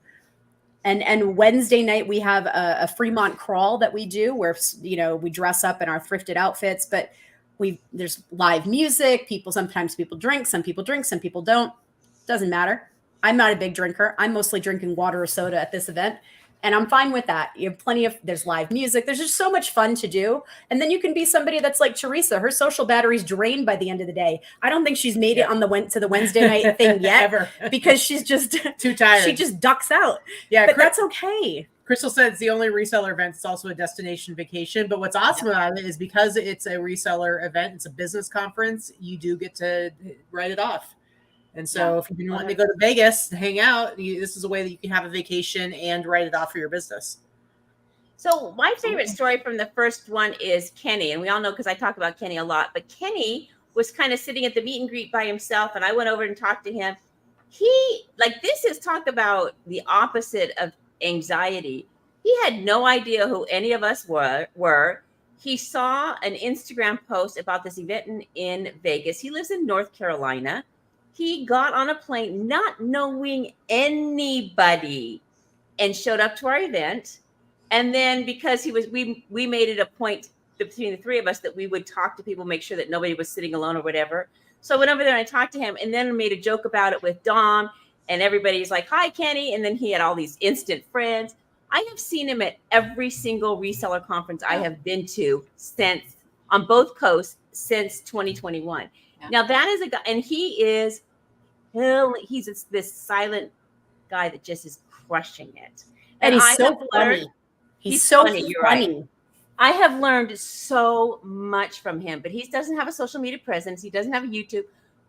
And Wednesday night we have a Fremont crawl that we do where, you know, we dress up in our thrifted outfits, but there's live music. Sometimes people drink, some people don't. Doesn't matter. I'm not a big drinker. I'm mostly drinking water or soda at this event. And I'm fine with that. You have there's live music. There's just so much fun to do. And then you can be somebody that's like Teresa. Her social battery's drained by the end of the day. I don't think she's made it on to the Wednesday night thing yet Ever. because she's just too tired. she just ducks out. Yeah, But that's okay. Crystal said it's the only reseller event. It's also a destination vacation. But what's awesome about it is because it's a reseller event, it's a business conference, you do get to write it off. And so if you've been wanting to go to Vegas to hang out, this is a way that you can have a vacation and write it off for your business. So my favorite story from the first one is Kenny. And we all know because I talk about Kenny a lot. But Kenny was kind of sitting at the meet and greet by himself. And I went over and talked to him. This is talk about the opposite of anxiety. He had no idea who any of us were. He saw an Instagram post about this event in Vegas. He lives in North Carolina. He got on a plane not knowing anybody and showed up to our event. And then because we made it a point between the three of us that we would talk to people, make sure that nobody was sitting alone or whatever. So I went over there and I talked to him and then made a joke about it with Dom, and everybody's like, "Hi, Kenny." And then he had all these instant friends. I have seen him at every single reseller conference I have been to on both coasts since 2021. Yeah. Now that is a guy, and he's this silent guy that just is crushing it. And he's so funny. He's so funny. You're right. I have learned so much from him, but he doesn't have a social media presence. He doesn't have a YouTube.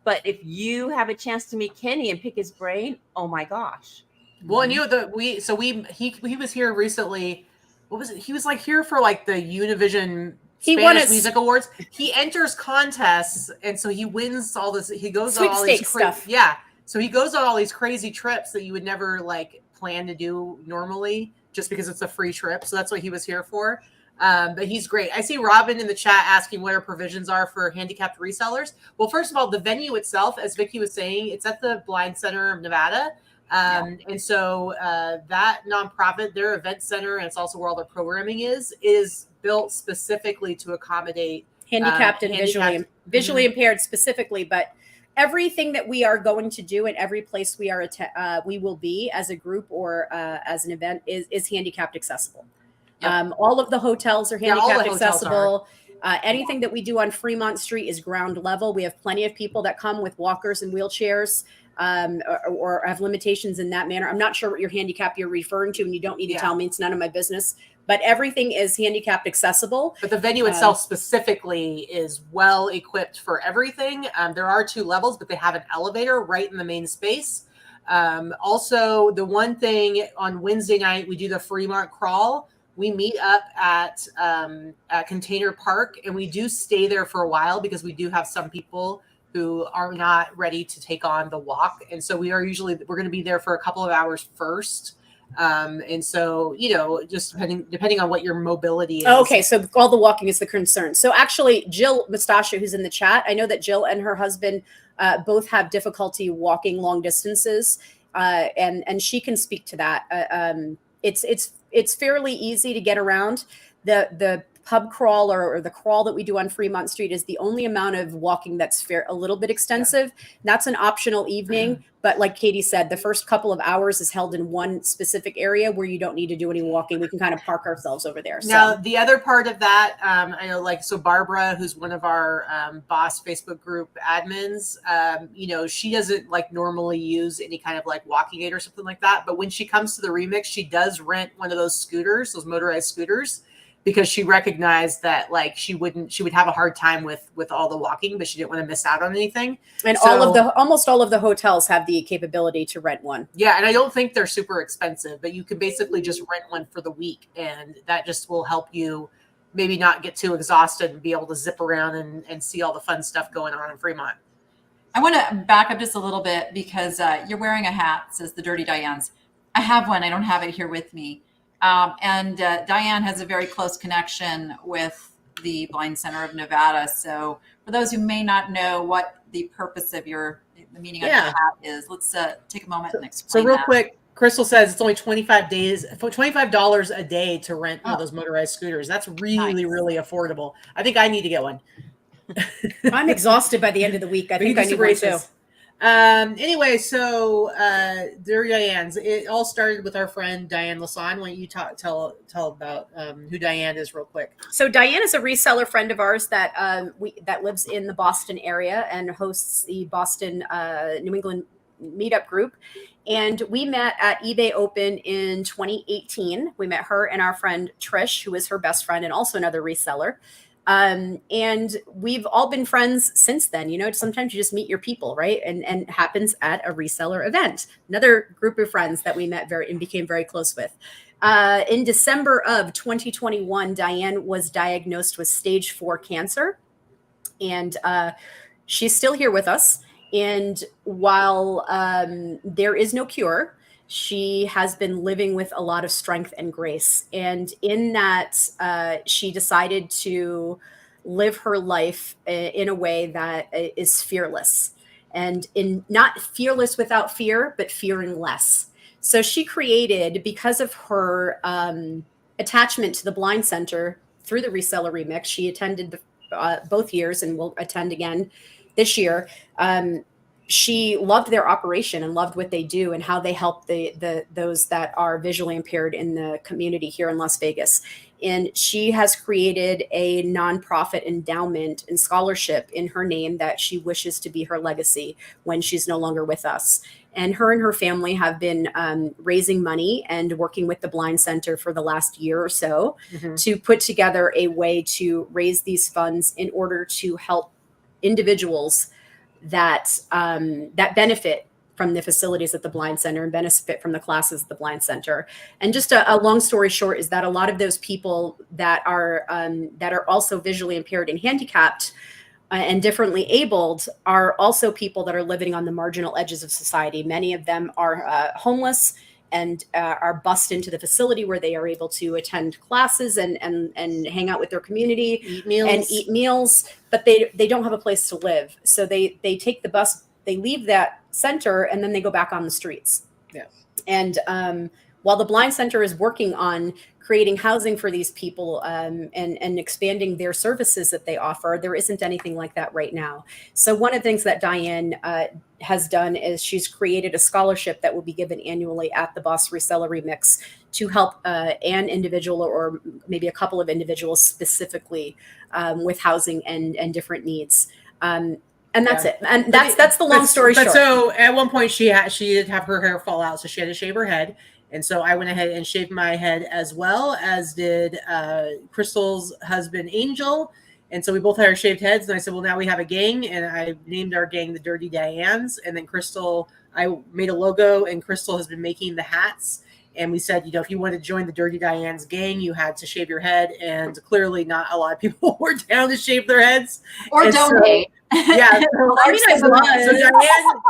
But if you have a chance to meet Kenny and pick his brain, oh my gosh. Well, and you know he was here recently. What was it? He was like here for like the Univision Spanish Music Awards. He enters contests, and so he wins all this. He goes on all these stuff. Yeah, so he goes on all these crazy trips that you would never like plan to do normally, just because it's a free trip. So that's what he was here for. But he's great. I see Robin in the chat asking what our provisions are for handicapped resellers. Well, first of all, the venue itself, as Vikki was saying, it's at the Blind Center of Nevada. And so that nonprofit, their event center, and it's also where all their programming is built specifically to accommodate handicapped and visually impaired specifically. But everything that we are going to do in every place we will be as a group or as an event is handicapped accessible. Yep. All of the hotels are handicapped accessible. Anything that we do on Fremont Street is ground level. We have plenty of people that come with walkers and wheelchairs or have limitations in that manner. I'm not sure what your handicap you're referring to, and you don't need to tell me. It's none of my business. but everything is handicapped accessible. But the venue itself specifically is well equipped for everything. There are 2 levels, but they have an elevator right in the main space. Also, the one thing on Wednesday night, we do the Fremont crawl. We meet up at Container Park, and we do stay there for a while because we do have some people who are not ready to take on the walk. And so we're going to be there for a couple of hours first. And so, just depending on what your mobility is. Okay. So all the walking is the concern. So actually Jill Mustache, who's in the chat, I know that Jill and her husband both have difficulty walking long distances. And she can speak to that. It's fairly easy to get around. The pub crawl or the crawl that we do on Fremont Street is the only amount of walking that's a little bit extensive. Yeah. That's an optional evening. But like Katy said, the first couple of hours is held in one specific area where you don't need to do any walking. We can kind of park ourselves over there. Now, the other part of that, I know, so Barbara, who's one of our boss Facebook group admins, she doesn't normally use any kind of walking aid or something like that. But when she comes to the remix, she does rent one of those scooters, those motorized scooters, because she recognized that she would have a hard time with all the walking, but she didn't want to miss out on anything. And almost all of the hotels have the capability to rent one. Yeah. And I don't think they're super expensive, but you can basically just rent one for the week. And that just will help you maybe not get too exhausted and be able to zip around and see all the fun stuff going on in Fremont. I want to back up just a little bit because you're wearing a hat, says the Dirty Dianes. I have one. I don't have it here with me. And Diane has a very close connection with the Blind Center of Nevada. So for those who may not know what the purpose of the meaning of the hat is, let's take a moment and explain. So real quick, Crystal says it's only $25 a day to rent one of those motorized scooters. That's really, really affordable. I think I need to get one. I'm exhausted by the end of the week. I think I need one too. Anyway, so Dirty Dianes, it all started with our friend Diane Lasan. Why don't you tell about who Diane is real quick? So Diane is a reseller friend of ours that that lives in the Boston area and hosts the Boston New England meetup group. And we met at eBay Open in 2018. We met her and our friend Trish, who is her best friend and also another reseller. And we've all been friends since then. Sometimes you just meet your people, right? And it happens at a reseller event. Another group of friends that we met and became very close with. In December of 2021, Diane was diagnosed with stage 4 cancer, and she's still here with us. And while there is no cure, she has been living with a lot of strength and grace. And in that, she decided to live her life in a way that is fearless, and not fearless without fear, but fearing less. So she created, because of her attachment to the Blind Center through the Reseller Remix, she attended both years and will attend again this year. She loved their operation and loved what they do and how they help those that are visually impaired in the community here in Las Vegas. And she has created a nonprofit endowment and scholarship in her name that she wishes to be her legacy when she's no longer with us. And her family have been raising money and working with the Blind Center for the last year or so to put together a way to raise these funds in order to help individuals that benefit from the facilities at the Blind Center and benefit from the classes at the Blind Center. And just a long story short is that a lot of those people that are also visually impaired and handicapped and differently abled are also people that are living on the marginal edges of society. Many of them are homeless and are bussed into the facility where they are able to attend classes and hang out with their community, eat meals, but they don't have a place to live. So they take the bus, they leave that center, and then they go back on the streets. Yeah. And while the Blind Center is working on creating housing for these people and expanding their services that they offer, there isn't anything like that right now. So one of the things that Diane has done is she's created a scholarship that will be given annually at the Boss Reseller Remix to help an individual or maybe a couple of individuals specifically with housing and different needs. And that's it. And that's the long story short. So at one point she did have her hair fall out, so she had to shave her head. And so I went ahead and shaved my head, as well as did Crystal's husband, Angel. And so we both had our shaved heads. And I said, well, now we have a gang. And I named our gang the Dirty Dianes. And then Crystal, I made a logo, and Crystal has been making the hats. And we said, if you wanted to join the Dirty Dianes gang, you had to shave your head. And clearly not a lot of people were down to shave their heads. Or and donate. Yeah. So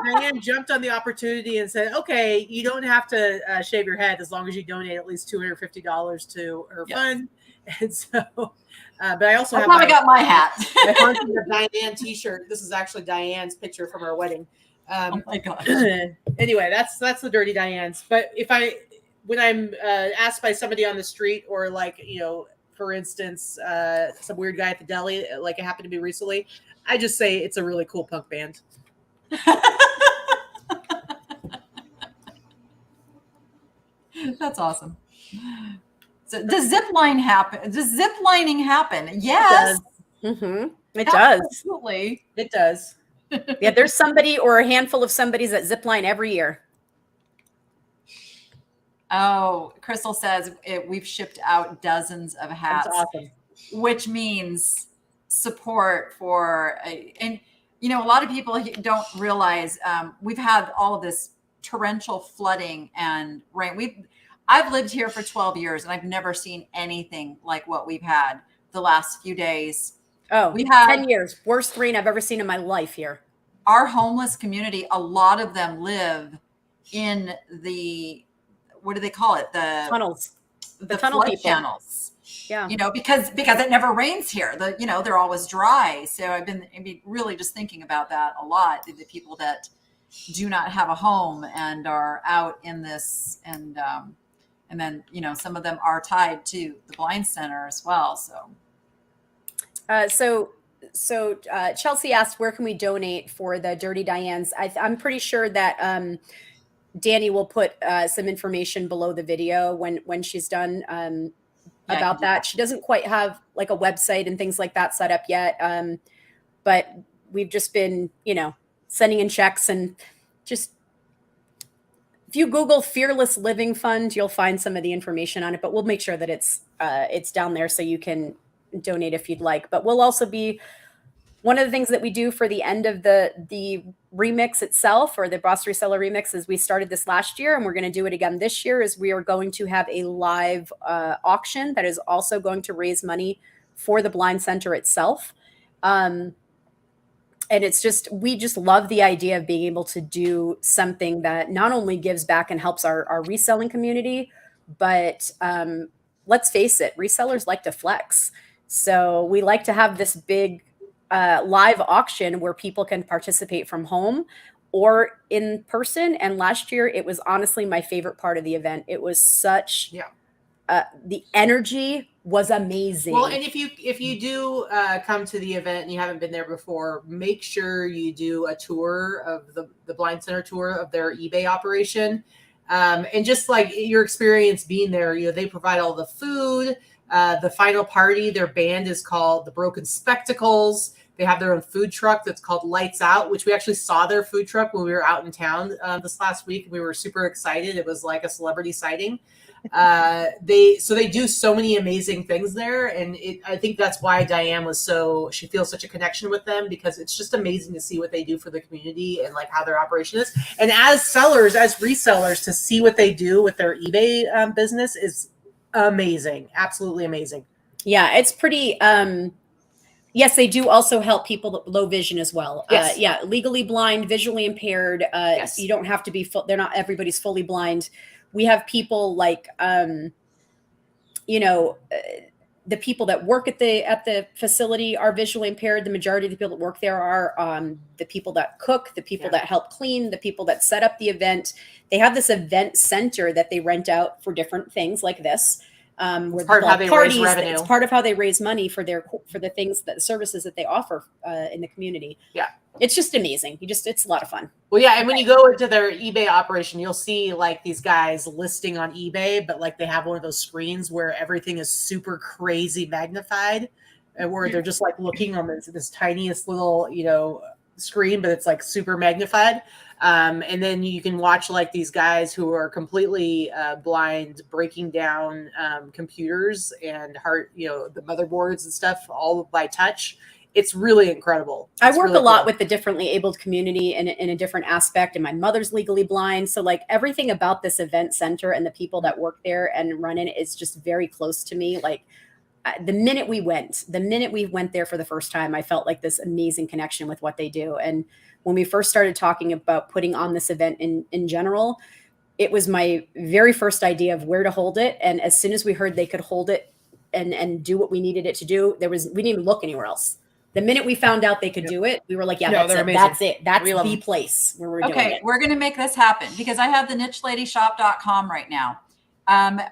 Diane jumped on the opportunity and said, okay, you don't have to shave your head as long as you donate at least $250 to her fund. And so, but I also I got my hat. my Haunting of Diane t-shirt. This is actually Diane's picture from our wedding. Oh my gosh. Anyway, that's the Dirty Dianes. But when I'm asked by somebody on the street, or like, for instance, some weird guy at the deli, like it happened to be recently, I just say it's a really cool punk band. That's awesome. So does zip lining happen? Yes. It does. Absolutely. It does. Yeah, there's somebody or a handful of somebodies that zip line every year. Oh, Crystal says we've shipped out dozens of hats, That's awesome. which means support for, and a lot of people don't realize we've had all of this torrential flooding and rain. I've lived here for 12 years and I've never seen anything like what we've had the last few days. Oh, we have 10 years. Worst rain I've ever seen in my life here. Our homeless community, a lot of them live in the, what do they call it? The tunnels. The tunnel flood people. channels. Yeah. Because it never rains here. They're always dry. So I've been really just thinking about that a lot. The people that do not have a home and are out in this, and then some of them are tied to the blind center as well. So Chelsea asked, where can we donate for the Dirty Dianes? I'm pretty sure that Danny will put some information below the video when she's done about that. She doesn't quite have like a website and things like that set up yet. But we've just been, sending in checks, and just, if you Google Fearless Living Fund, you'll find some of the information on it, but we'll make sure that it's down there so you can donate if you'd like. But we'll also be, one of the things that we do for the end of the remix itself, or the Boss Reseller remix, is we started this last year and we're going to do it again this year, is we are going to have a live auction that is also going to raise money for the Blind Center itself. And we just love the idea of being able to do something that not only gives back and helps our reselling community, but let's face it, resellers like to flex. So we like to have this big live auction where people can participate from home or in person. And last year, it was honestly my favorite part of the event. It was such, the energy was amazing. Well, and if you do come to the event and you haven't been there before, make sure you do a tour of the Blind Center tour of their eBay operation. And just like your experience being there, they provide all the food. The final party, their band is called the Broken Spectacles. They have their own food truck that's called Lights Out, which we actually saw their food truck when we were out in town this last week. We were super excited. It was like a celebrity sighting. They do so many amazing things there. And I think that's why Diane she feels such a connection with them, because it's just amazing to see what they do for the community and like how their operation is. And as sellers, as resellers, to see what they do with their eBay business is amazing. Absolutely amazing. Yeah, it's pretty, yes, they do also help people with low vision as well. Yes. Legally blind, visually impaired. Yes. You don't have to be they're not everybody's fully blind. We have people like, the people that work at the facility are visually impaired. The majority of the people that work there are the people that cook, the people that help clean, the people that set up the event. They have this event center that they rent out for different things like this. It's part of how they raise revenue. It's part of how they raise money for the things, that the services that they offer in the community. Yeah. It's just amazing. It's a lot of fun. Well, yeah. And when you go into their eBay operation, you'll see like these guys listing on eBay, but like they have one of those screens where everything is super crazy magnified, and where they're just like looking on this tiniest little, screen, but it's like super magnified. And then you can watch like these guys who are completely blind breaking down computers and the motherboards and stuff all by touch. It's really incredible. I work a lot with the differently abled community in a different aspect, and my mother's legally blind. So like everything about this event center and the people that work there and run it is just very close to me. Like the minute we went there for the first time, I felt like this amazing connection with what they do. And when we first started talking about putting on this event in general, it was my very first idea of where to hold it. And as soon as we heard they could hold it and do what we needed it to do, we didn't even look anywhere else. The minute we found out they could do it, we were like, that's it. That's the place where we're doing it. Okay, we're going to make this happen because I have the nicheLadyShop.com right now,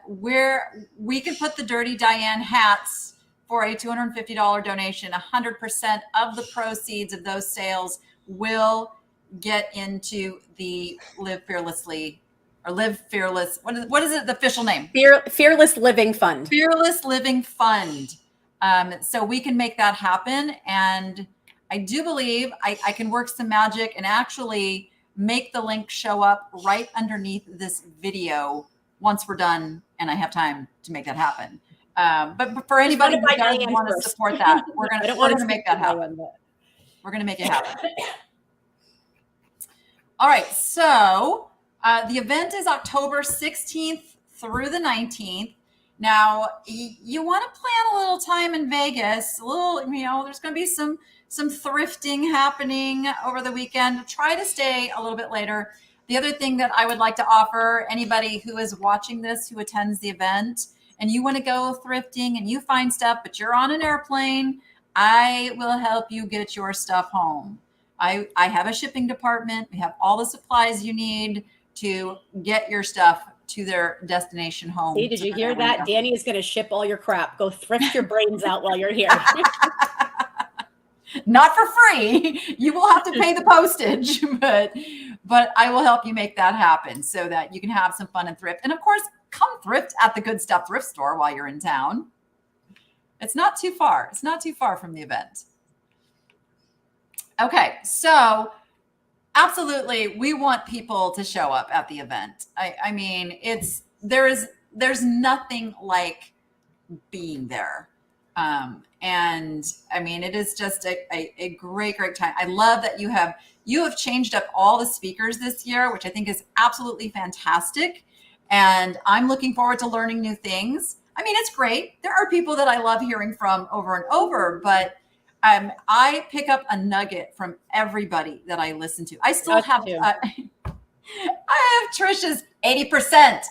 where we can put the Dirty Diane hats for a $250 donation. 100% of the proceeds of those sales will get into the Live Fearlessly or Live Fearless. What is it? The official name? Fearless Living Fund. Fearless Living Fund. So we can make that happen. And I do believe I can work some magic and actually make the link show up right underneath this video once we're done and I have time to make that happen. But for anybody who does want to support that, we're going to make that happen. We're going to make it happen. All right. So the event is October 16th through the 19th. Now, you want to plan a little time in Vegas, there's going to be some thrifting happening over the weekend. Try to stay a little bit later. The other thing that I would like to offer anybody who is watching this, who attends the event, and you want to go thrifting and you find stuff, but you're on an airplane, I will help you get your stuff home. I have a shipping department. We have all the supplies you need to get your stuff to their destination home. Hey, did you hear that? Danny is going to ship all your crap. Go thrift your brains out while you're here. Not for free. You will have to pay the postage, but I will help you make that happen so that you can have some fun and thrift. And of course, come thrift at the Good Stuff thrift store while you're in town. It's not too far. It's not too far from the event. Okay, so absolutely, we want people to show up at the event. I mean, there's nothing like being there. And I mean, it is just a great time. I love that you have changed up all the speakers this year, which I think is absolutely fantastic. And I'm looking forward to learning new things. I mean, it's great. There are people that I love hearing from over and over, but I pick up a nugget from everybody that I listen to. I still have, I have Trisha's 80%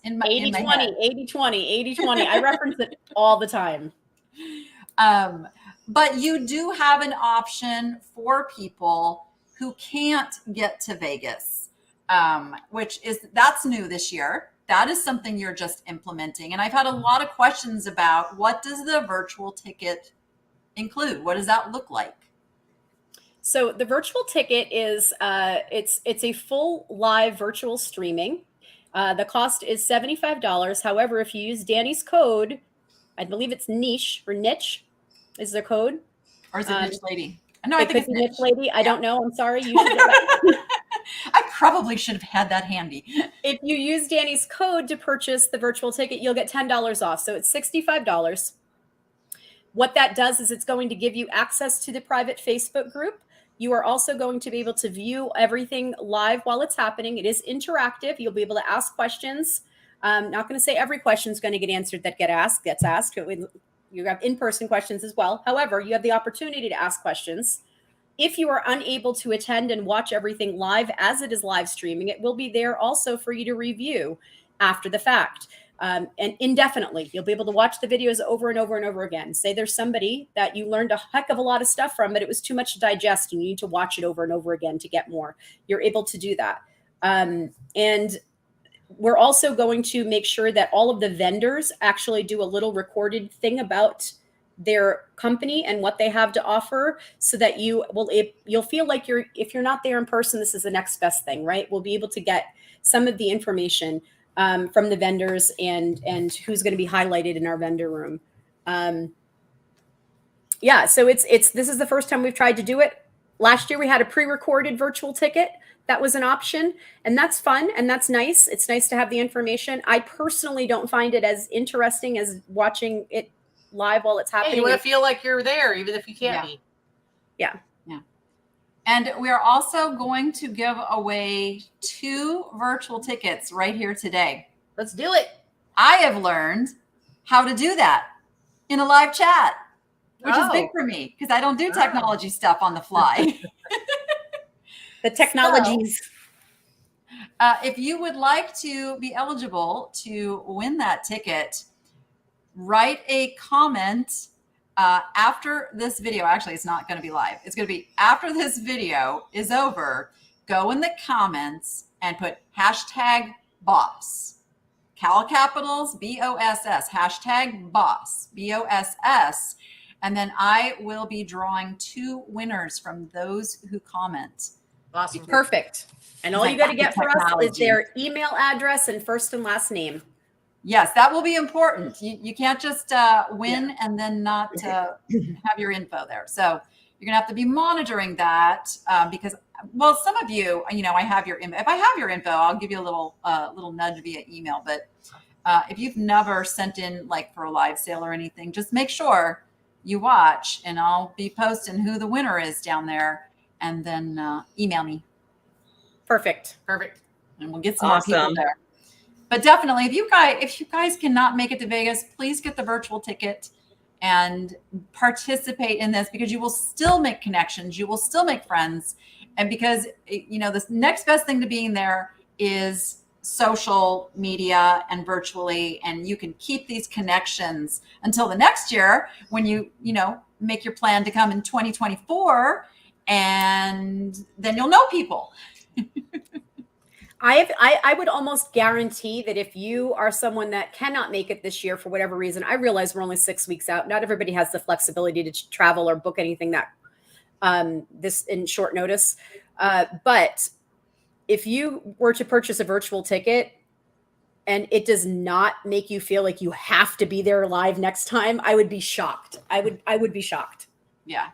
in my 80-20, 80-20, 80-20. I reference it all the time. But you do have an option for people who can't get to Vegas, that's new this year. That is something you're just implementing. And I've had a lot of questions about what does the virtual ticket include? What does that look like? So the virtual ticket is it's a full live virtual streaming. The cost is $75. However, if you use Danny's code, I believe it's niche is their code. Or is it Niche Lady? No, I think it's Niche Lady. I don't know. I'm sorry. You should I probably should have had that handy. If you use Danny's code to purchase the virtual ticket, you'll get $10 off. So it's $65. What that does is it's going to give you access to the private Facebook group. You are also going to be able to view everything live while it's happening. It is interactive. You'll be able to ask questions. I'm not going to say every question is going to get answered that gets asked. You have in-person questions as well. However, you have the opportunity to ask questions. If you are unable to attend and watch everything live as it is live streaming, it will be there also for you to review after the fact. And indefinitely, you'll be able to watch the videos over and over and over again. Say there's somebody that you learned a heck of a lot of stuff from, but it was too much to digest and you need to watch it over and over again to get more. You're able to do that. And we're also going to make sure that all of the vendors actually do a little recorded thing about their company and what they have to offer, so that you'll feel like if you're not there in person, this is the next best thing, right? We'll be able to get some of the information from the vendors and who's going to be highlighted in our vendor room. So this is the first time we've tried to do it. Last year we had a pre-recorded virtual ticket. That was an option, and that's fun and that's nice. It's nice to have the information. I personally don't find it as interesting as watching it live while it's Hey, happening. you want to feel like you're there, even if you can't be. Yeah. And we are also going to give away 2 virtual tickets right here today. Let's do it. I have learned how to do that in a live chat, which is big Oh. for me because I don't do technology stuff on the fly. The technologies. If you would like to be eligible to win that ticket, write a comment after this video. Actually, it's not going to be live. It's going to be after this video is over. Go in the comments and put hashtag boss. Cal capitals, BOSS, hashtag boss, BOSS. And then I will be drawing 2 winners from those who comment. Awesome. Perfect. And all Like you got to that get for us is technology. their email address and first and last name. Yes, that will be important. You can't just win and then not have your info there. So you're going to have to be monitoring that because, well, some of you, I have your info. If I have your info, I'll give you a little nudge via email. But if you've never sent in like for a live sale or anything, just make sure you watch, and I'll be posting who the winner is down there, and then email me. Perfect. And we'll get some more people Awesome. there. But definitely, if you guys cannot make it to Vegas, please get the virtual ticket and participate in this, because you will still make connections, you will still make friends, and because the next best thing to being there is social media and virtually, and you can keep these connections until the next year when you make your plan to come in 2024, and then you'll know people. I would almost guarantee that if you are someone that cannot make it this year for whatever reason, I realize we're only 6 weeks out. Not everybody has the flexibility to travel or book anything that this in short notice. But if you were to purchase a virtual ticket and it does not make you feel like you have to be there live next time, I would be shocked. I would be shocked. Yeah.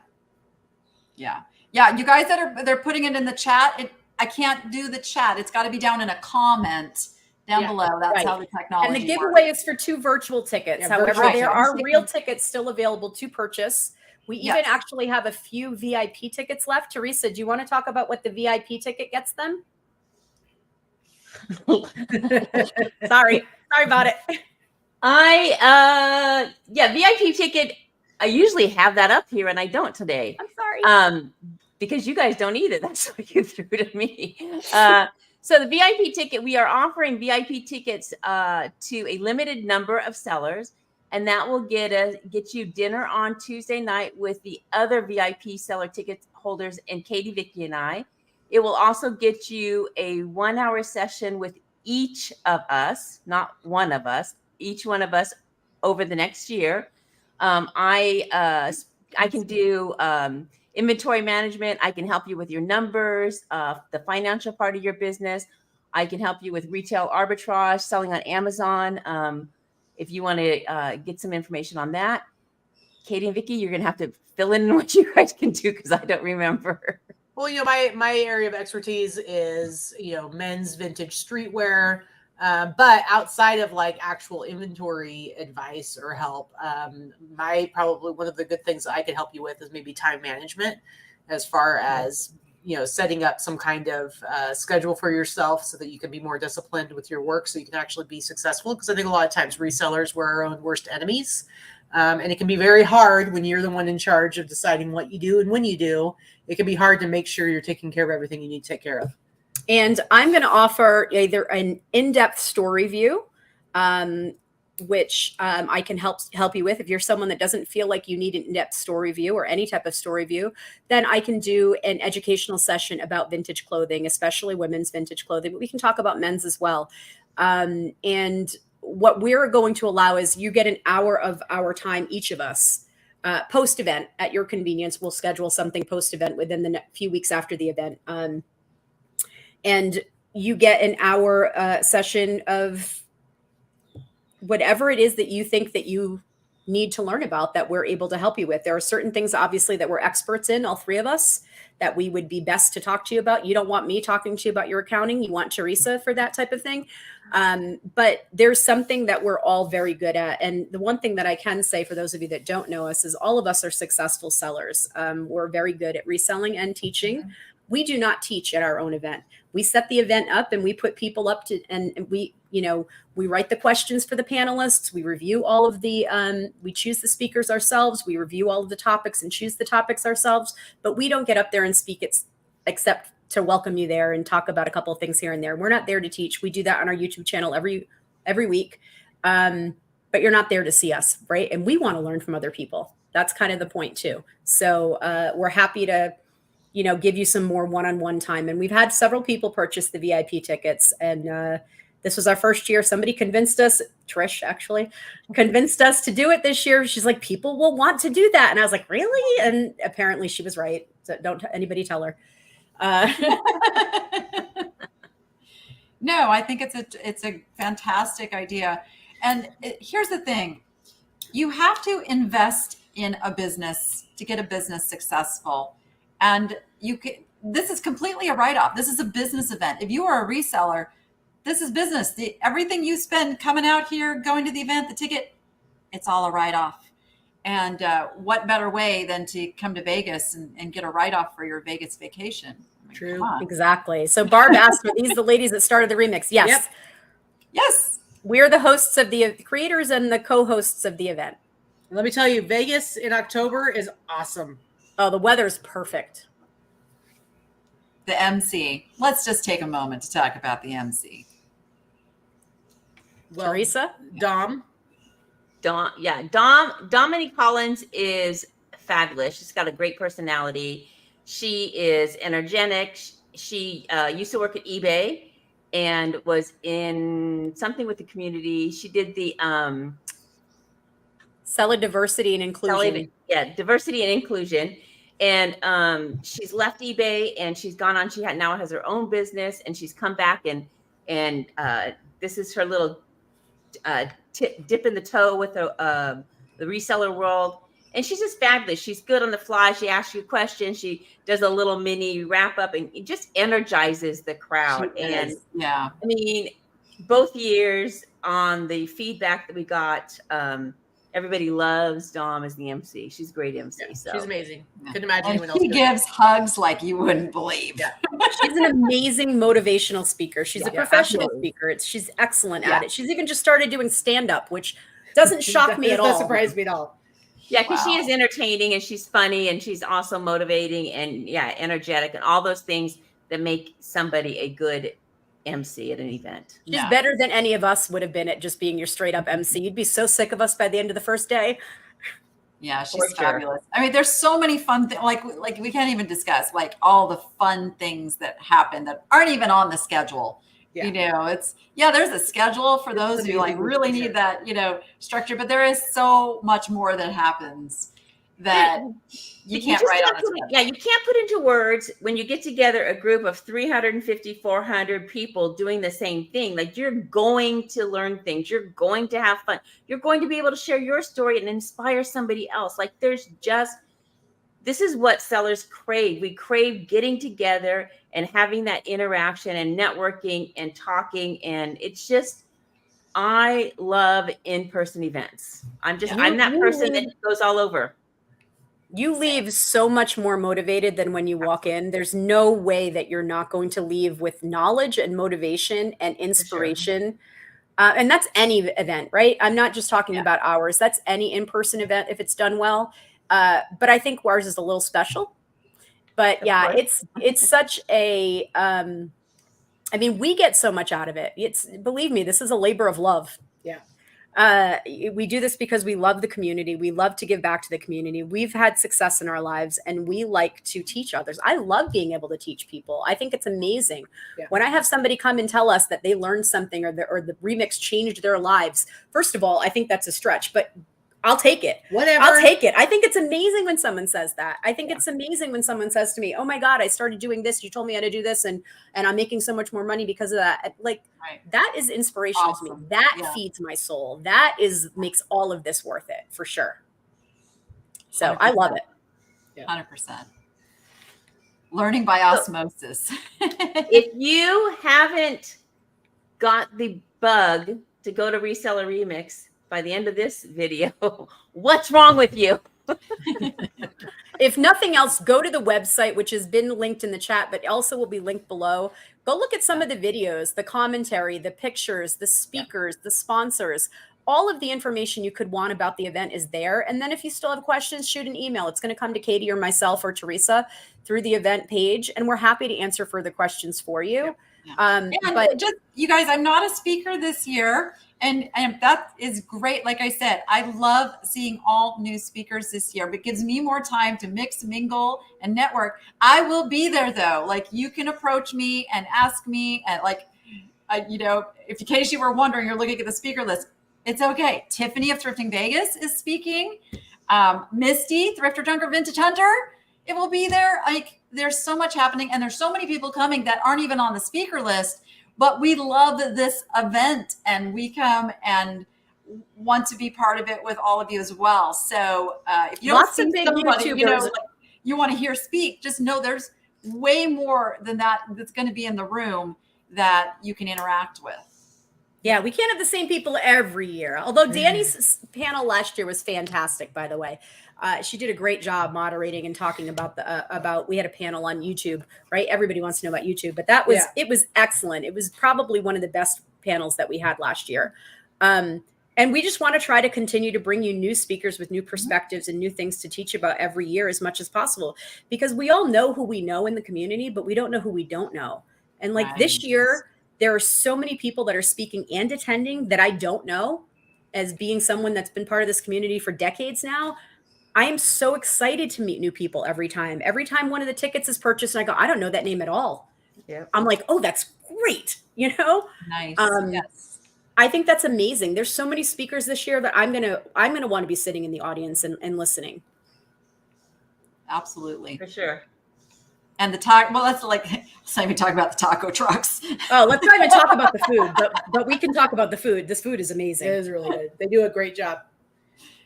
You guys they're putting it in the chat. I can't do the chat. It's got to be down in a comment down below. That's how the technology And the works. giveaway is for 2 virtual tickets. Yeah, However, virtual there tickets. are real tickets still available to purchase. We even actually have a few VIP tickets left. Teresa, do you want to talk about what the VIP ticket gets them? Sorry about it. VIP ticket. I usually have that up here, and I don't today. I'm sorry. Because you guys don't either. That's what you threw to me. So the VIP ticket, we are offering VIP tickets to a limited number of sellers, and that will get you dinner on Tuesday night with the other VIP seller ticket holders and Katy, Vikki, and I. It will also get you a 1-hour session with each of us, not one of us, each one of us over the next year. I can do inventory management. I can help you with your numbers, the financial part of your business. I can help you with retail arbitrage, selling on Amazon. If you want to get some information on that, Katy and Vikki, you're going to have to fill in what you guys can do because I don't remember. Well, my area of expertise is, men's vintage streetwear. But outside of like actual inventory advice or help, probably one of the good things I could help you with is maybe time management, as far as, setting up some kind of schedule for yourself so that you can be more disciplined with your work so you can actually be successful. Because I think a lot of times resellers were our own worst enemies. And it can be very hard when you're the one in charge of deciding what you do and when you do. It can be hard to make sure you're taking care of everything you need to take care of. And I'm going to offer either an in-depth story view, which I can help you with. If you're someone that doesn't feel like you need an in-depth story view or any type of story view, then I can do an educational session about vintage clothing, especially women's vintage clothing, but we can talk about men's as well. And what we're going to allow is you get an hour of our time, each of us, post-event at your convenience. We'll schedule something post-event within the few weeks after the event. And you get an hour session of whatever it is that you think that you need to learn about that we're able to help you with. There are certain things, obviously, that we're experts in, all three of us, that we would be best to talk to you about. You don't want me talking to you about your accounting. You want Teresa for that type of thing. But there's something that we're all very good at. And the one thing that I can say for those of you that don't know us is all of us are successful sellers. We're very good at reselling and teaching. We do not teach at our own event. We set the event up and we put people up to, and we, we write the questions for the panelists. We review all of the, we choose the speakers ourselves. We review all of the topics and choose the topics ourselves, but we don't get up there and speak it except to welcome you there and talk about a couple of things here and there. We're not there to teach. We do that on our YouTube channel every week. But you're not there to see us, right? And we want to learn from other people. That's kind of the point too. So we're happy to, give you some more one-on-one time. And we've had several people purchase the VIP tickets. And this was our first year. Somebody convinced us, Trish actually, convinced us to do it this year. She's like, people will want to do that. And I was like, really? And apparently she was right. So don't anybody tell her. No, I think it's a fantastic idea. And here's the thing. You have to invest in a business to get a business successful. And this is completely a write-off. This is a business event. If you are a reseller, this is business. Everything you spend coming out here, going to the event, the ticket, it's all a write-off. And what better way than to come to Vegas and get a write-off for your Vegas vacation? I mean, True. Exactly. So Barb asked, were these the ladies that started the remix? Yes. Yep. Yes. We're the hosts of the creators and the co-hosts of the event. Let me tell you, Vegas in October is awesome. Oh, the weather's perfect. The emcee. Let's just take a moment to talk about the emcee. Well, Teresa? Dominique Collins is fabulous. She's got a great personality. She is energetic. She used to work at eBay and was in something with the community. She did the Seller diversity and inclusion. Diversity and inclusion. And she's left eBay and she's gone on. She now has her own business and she's come back and this is her little dip in the toe with the reseller world. And she's just fabulous. She's good on the fly. She asks you questions. She does a little mini wrap up and it just energizes the crowd. And yeah, I mean, both years on the feedback that we got, everybody loves Dom as the MC. She's a great MC. Yeah, so she's amazing. Couldn't imagine and anyone else. she gives hugs like you wouldn't believe. Yeah. She's an amazing motivational speaker. She's a professional speaker. She's excellent at it. She's even just started doing stand-up, which doesn't shock me at all. Doesn't surprise me at all. Yeah, because she is entertaining and she's funny and she's also motivating and energetic and all those things that make somebody a good MC at an event. She's better than any of us would have been at just being your straight up MC. You'd be so sick of us by the end of the first day. Yeah, she's fabulous. I mean, there's so many fun things, like we can't even discuss like all the fun things that happen that aren't even on the schedule. Yeah. There's a schedule for those who like really need that, structure, but there is so much more that happens that you can't write on a schedule. Yeah, you can't put into words when you get together a group of 350, 400 people doing the same thing. Like you're going to learn things. You're going to have fun. You're going to be able to share your story and inspire somebody else. Like this is what sellers crave. We crave getting together and having that interaction and networking and talking. And it's just, I love in-person events. I'm that person that goes all over. You leave so much more motivated than when you walk in. There's no way that you're not going to leave with knowledge and motivation and inspiration. And that's any event, right? I'm not just talking about ours. That's any in-person event if it's done well. But I think ours is a little special. But it's such a, we get so much out of it. Believe me, this is a labor of love. Yeah. We do this because we love the community. We love to give back to the community. We've had success in our lives and we like to teach others. I love being able to teach people. I think it's amazing. Yeah. When I have somebody come and tell us that they learned something or the remix changed their lives, first of all, I think that's a stretch, but I'll take it. Whatever. I'll take it. I think it's amazing when someone says that. I think it's amazing when someone says to me, "Oh my God, I started doing this. You told me how to do this, and I'm making so much more money because of that." Like that is inspirational to me. That feeds my soul. That makes all of this worth it for sure. So 100%. I love it. 100%. Learning by osmosis. If you haven't got the bug to go to Reseller Remix by the end of this video, what's wrong with you? If nothing else, go to the website, which has been linked in the chat, but also will be linked below. Go look at some of the videos, the commentary, the pictures, the speakers, the sponsors. All of the information you could want about the event is there. And then if you still have questions, shoot an email. It's going to come to Katy or myself or Teresa through the event page. And we're happy to answer further questions for you. But just, you guys, I'm not a speaker this year. And that is great. Like I said, I love seeing all new speakers this year. It gives me more time to mix, mingle, and network. I will be there though. Like you can approach me and ask me, and if in case you were wondering, you're looking at the speaker list. It's okay. Tiffany of Thrifting Vegas is speaking. Misty, Thrifter Junker Vintage Hunter, it will be there. Like there's so much happening, and there's so many people coming that aren't even on the speaker list. But we love this event, and we come and want to be part of it with all of you as well. So if you don't see somebody, you want to hear speak, just know there's way more than that that's going to be in the room that you can interact with. Yeah, we can't have the same people every year. Although Danny's panel last year was fantastic, by the way. She did a great job moderating and talking about we had a panel on YouTube, right? Everybody wants to know about YouTube, but it was excellent. It was probably one of the best panels that we had last year. And we just want to try to continue to bring you new speakers with new perspectives and new things to teach about every year as much as possible, because we all know who we know in the community, but we don't know who we don't know. And like this year, there are so many people that are speaking and attending that I don't know, as being someone that's been part of this community for decades now. I am so excited to meet new people every time. Every time one of the tickets is purchased and I go, I don't know that name at all. Yeah. I'm like, oh, that's great. Nice. Yes. I think that's amazing. There's so many speakers this year that I'm gonna want to be sitting in the audience and listening. Absolutely. For sure. And let's not even talk about the taco trucks. Oh, let's not even talk about the food, but we can talk about the food. This food is amazing. It is really good. They do a great job.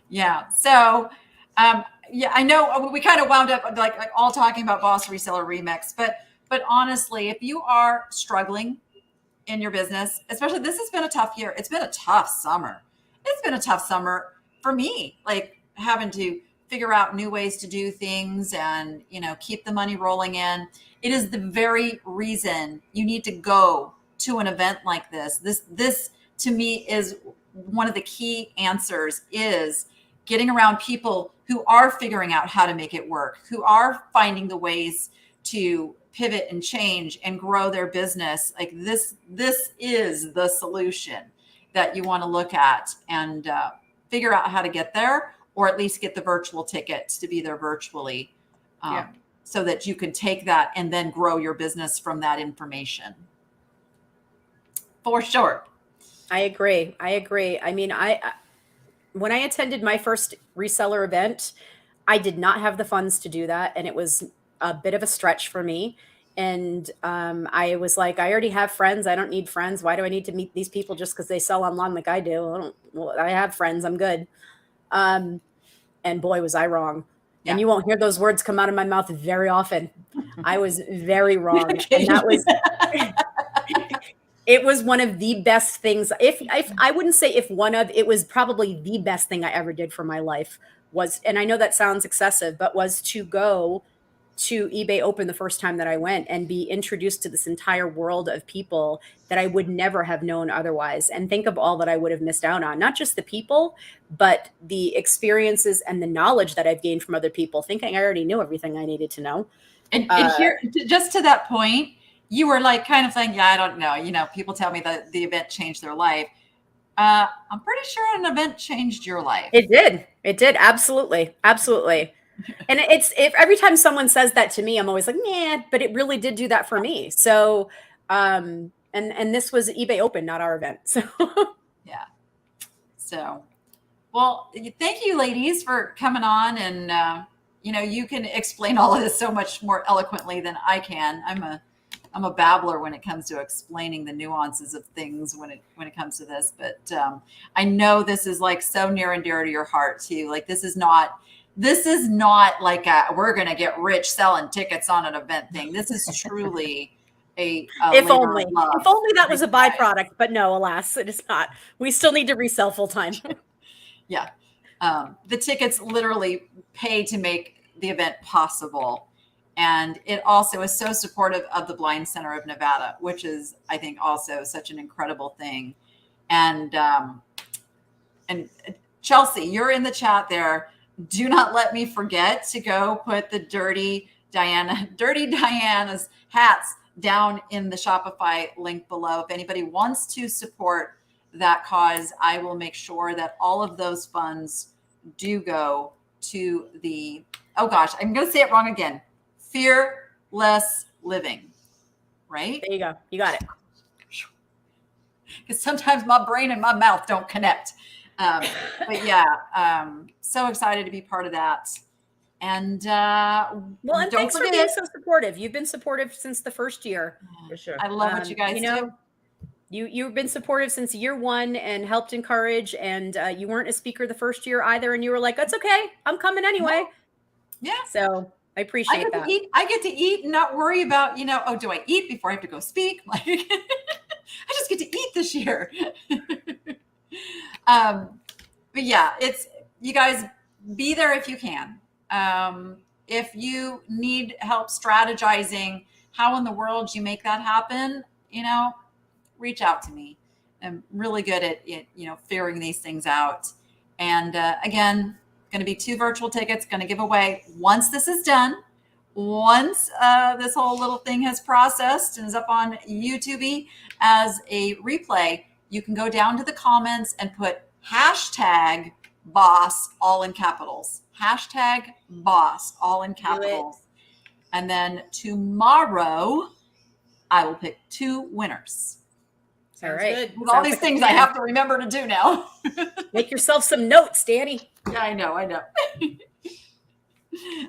Yeah. So, I know we kind of wound up like all talking about Boss Reseller Remix, but honestly, if you are struggling in your business, especially this has been a tough year. It's been a tough summer. It's been a tough summer for me, like having to figure out new ways to do things and, keep the money rolling in. It is the very reason you need to go to an event like this. This to me is one of the key answers, is getting around people who are figuring out how to make it work, who are finding the ways to pivot and change and grow their business. Like this is the solution that you want to look at and figure out how to get there, or at least get the virtual tickets to be there virtually, so that you can take that and then grow your business from that information. For sure. I agree. I mean, when I attended my first reseller event, I did not have the funds to do that. And it was a bit of a stretch for me. And I was like, I already have friends. I don't need friends. Why do I need to meet these people just because they sell online like I do? I have friends. I'm good. And boy, was I wrong. Yeah. And you won't hear those words come out of my mouth very often. I was very wrong. And that was, it was one of the best things. If I wouldn't say it was probably the best thing I ever did for my life was, and I know that sounds excessive, but was to go to eBay Open the first time that I went and be introduced to this entire world of people that I would never have known otherwise. And think of all that I would have missed out on, not just the people, but the experiences and the knowledge that I've gained from other people, thinking I already knew everything I needed to know. And here, just to that point, you were like kind of saying, I don't know. People tell me that the event changed their life. I'm pretty sure an event changed your life. It did. Absolutely. Absolutely. And if every time someone says that to me, I'm always like, nah, but it really did do that for me. So, and this was eBay Open, not our event. So yeah. So Well, thank you, ladies, for coming on. And, you can explain all of this so much more eloquently than I can. I'm a babbler when it comes to explaining the nuances of things when it comes to this. But I know this is like so near and dear to your heart too. Like this is not like we're going to get rich selling tickets on an event thing. This is truly a If labor only, of love. if only that was a Right. byproduct, but no, alas, it is not. We still need to resell full time. Yeah. The tickets literally pay to make the event possible. And it also is so supportive of the Blind Center of Nevada, which is, I think, also such an incredible thing. And Chelsea, you're in the chat there. Do not let me forget to go put the Dirty Dianes hats down in the Shopify link below. If anybody wants to support that cause, I will make sure that all of those funds do go to the, oh gosh, I'm going to say it wrong again. Fearless living, right? There you go. You got it. Because sometimes my brain and my mouth don't connect. But yeah, so excited to be part of that. And Well, and thanks for being so supportive. You've been supportive since the first year. For sure. I love what you guys do. You've been supportive since year one and helped encourage. And you weren't a speaker the first year either. And you were like, "That's okay. I'm coming anyway." Yeah. So I appreciate that. I get to eat and not worry about, oh, do I eat before I have to go speak? Like, I just get to eat this year. But yeah, you guys be there if you can. If you need help strategizing how in the world you make that happen, reach out to me. I'm really good at figuring these things out. And again, going to be 2 virtual tickets, going to give away once this is done. Once this whole little thing has processed and is up on YouTube as a replay, you can go down to the comments and put #boss all in capitals. #boss all in capitals. And then tomorrow I will pick 2 winners. All right. With all these things I have to remember to do now. Make yourself some notes, Danny. Yeah, I know.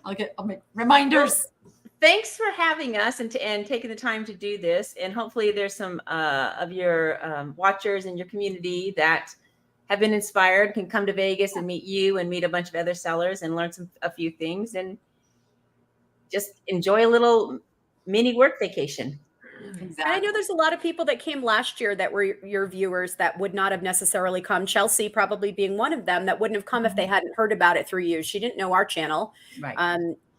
I'll make reminders. Well, thanks for having us and taking the time to do this. And hopefully there's some of your watchers in your community that have been inspired, can come to Vegas and meet you and meet a bunch of other sellers and learn a few things and just enjoy a little mini work vacation. Exactly. And I know there's a lot of people that came last year that were your viewers that would not have necessarily come. Chelsea probably being one of them that wouldn't have come if they hadn't heard about it through you. She didn't know our channel. Right.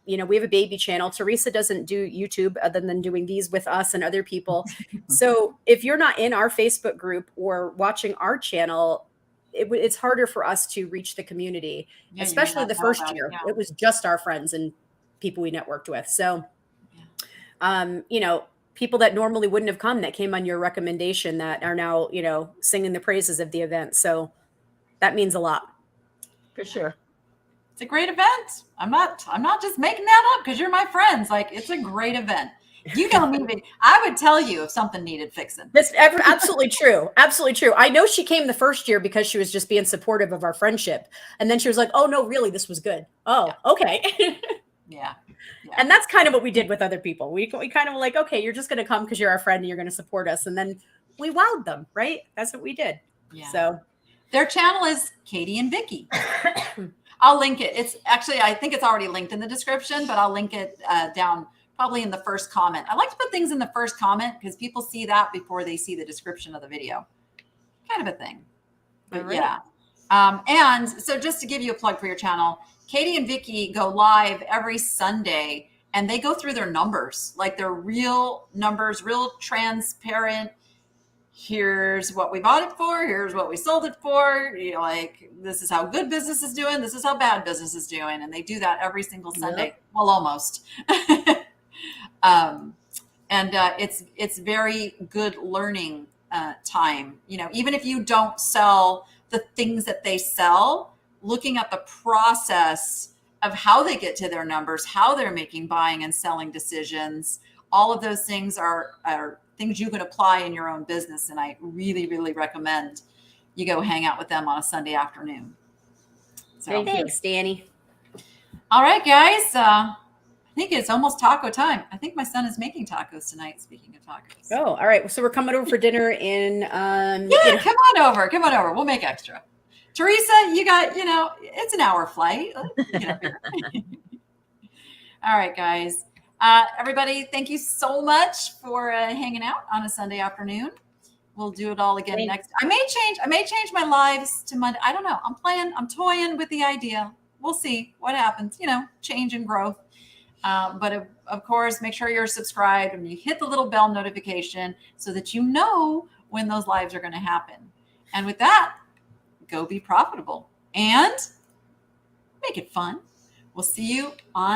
We have a baby channel. Teresa doesn't do YouTube other than doing these with us and other people. So if you're not in our Facebook group or watching our channel, it's harder for us to reach the community, especially the first year. Yeah. It was just our friends and people we networked with. So, people that normally wouldn't have come that came on your recommendation that are now, singing the praises of the event. So that means a lot. For sure. It's a great event. I'm not just making that up because you're my friends. Like, it's a great event. You don't even, I would tell you if something needed fixing. That's absolutely true. Absolutely true. I know she came the first year because she was just being supportive of our friendship. And then she was like, "Oh no, really, this was good." Oh, okay. Yeah. And that's kind of what we did with other people. We kind of were like, "Okay, you're just going to come because you're our friend and you're going to support us." And then we wowed them, right? That's what we did. Yeah. So their channel is Katy and Vikki. I'll link it. It's actually, I think it's already linked in the description, but I'll link it down probably in the first comment. I like to put things in the first comment because people see that before they see the description of the video. Kind of a thing. But right. Yeah. And so just to give you a plug for your channel, Katy and Vikki go live every Sunday and they go through their numbers, like their real numbers, real transparent. Here's what we bought it for. Here's what we sold it for. This is how good business is doing. This is how bad business is doing. And they do that every single Sunday. Yep. Well, almost. It's very good learning time. Even if you don't sell the things that they sell, looking at the process of how they get to their numbers, how they're making buying and selling decisions, all of those things are things you can apply in your own business. And I really, really recommend you go hang out with them on a Sunday afternoon. So, Thanks, Danny. all right, guys. I think it's almost taco time. I think my son is making tacos tonight. Speaking of tacos. Oh, all right. So we're coming over for dinner in Yeah, come on over. Come on over. We'll make extra. Teresa, you got, it's an hour flight. Get up here. All right, guys. Everybody, thank you so much for hanging out on a Sunday afternoon. We'll do it all again next. I may change my lives to Monday. I don't know. I'm toying with the idea. We'll see what happens. Change and growth. But of course, make sure you're subscribed and you hit the little bell notification so that you know when those lives are going to happen. And with that, go be profitable and make it fun. We'll see you on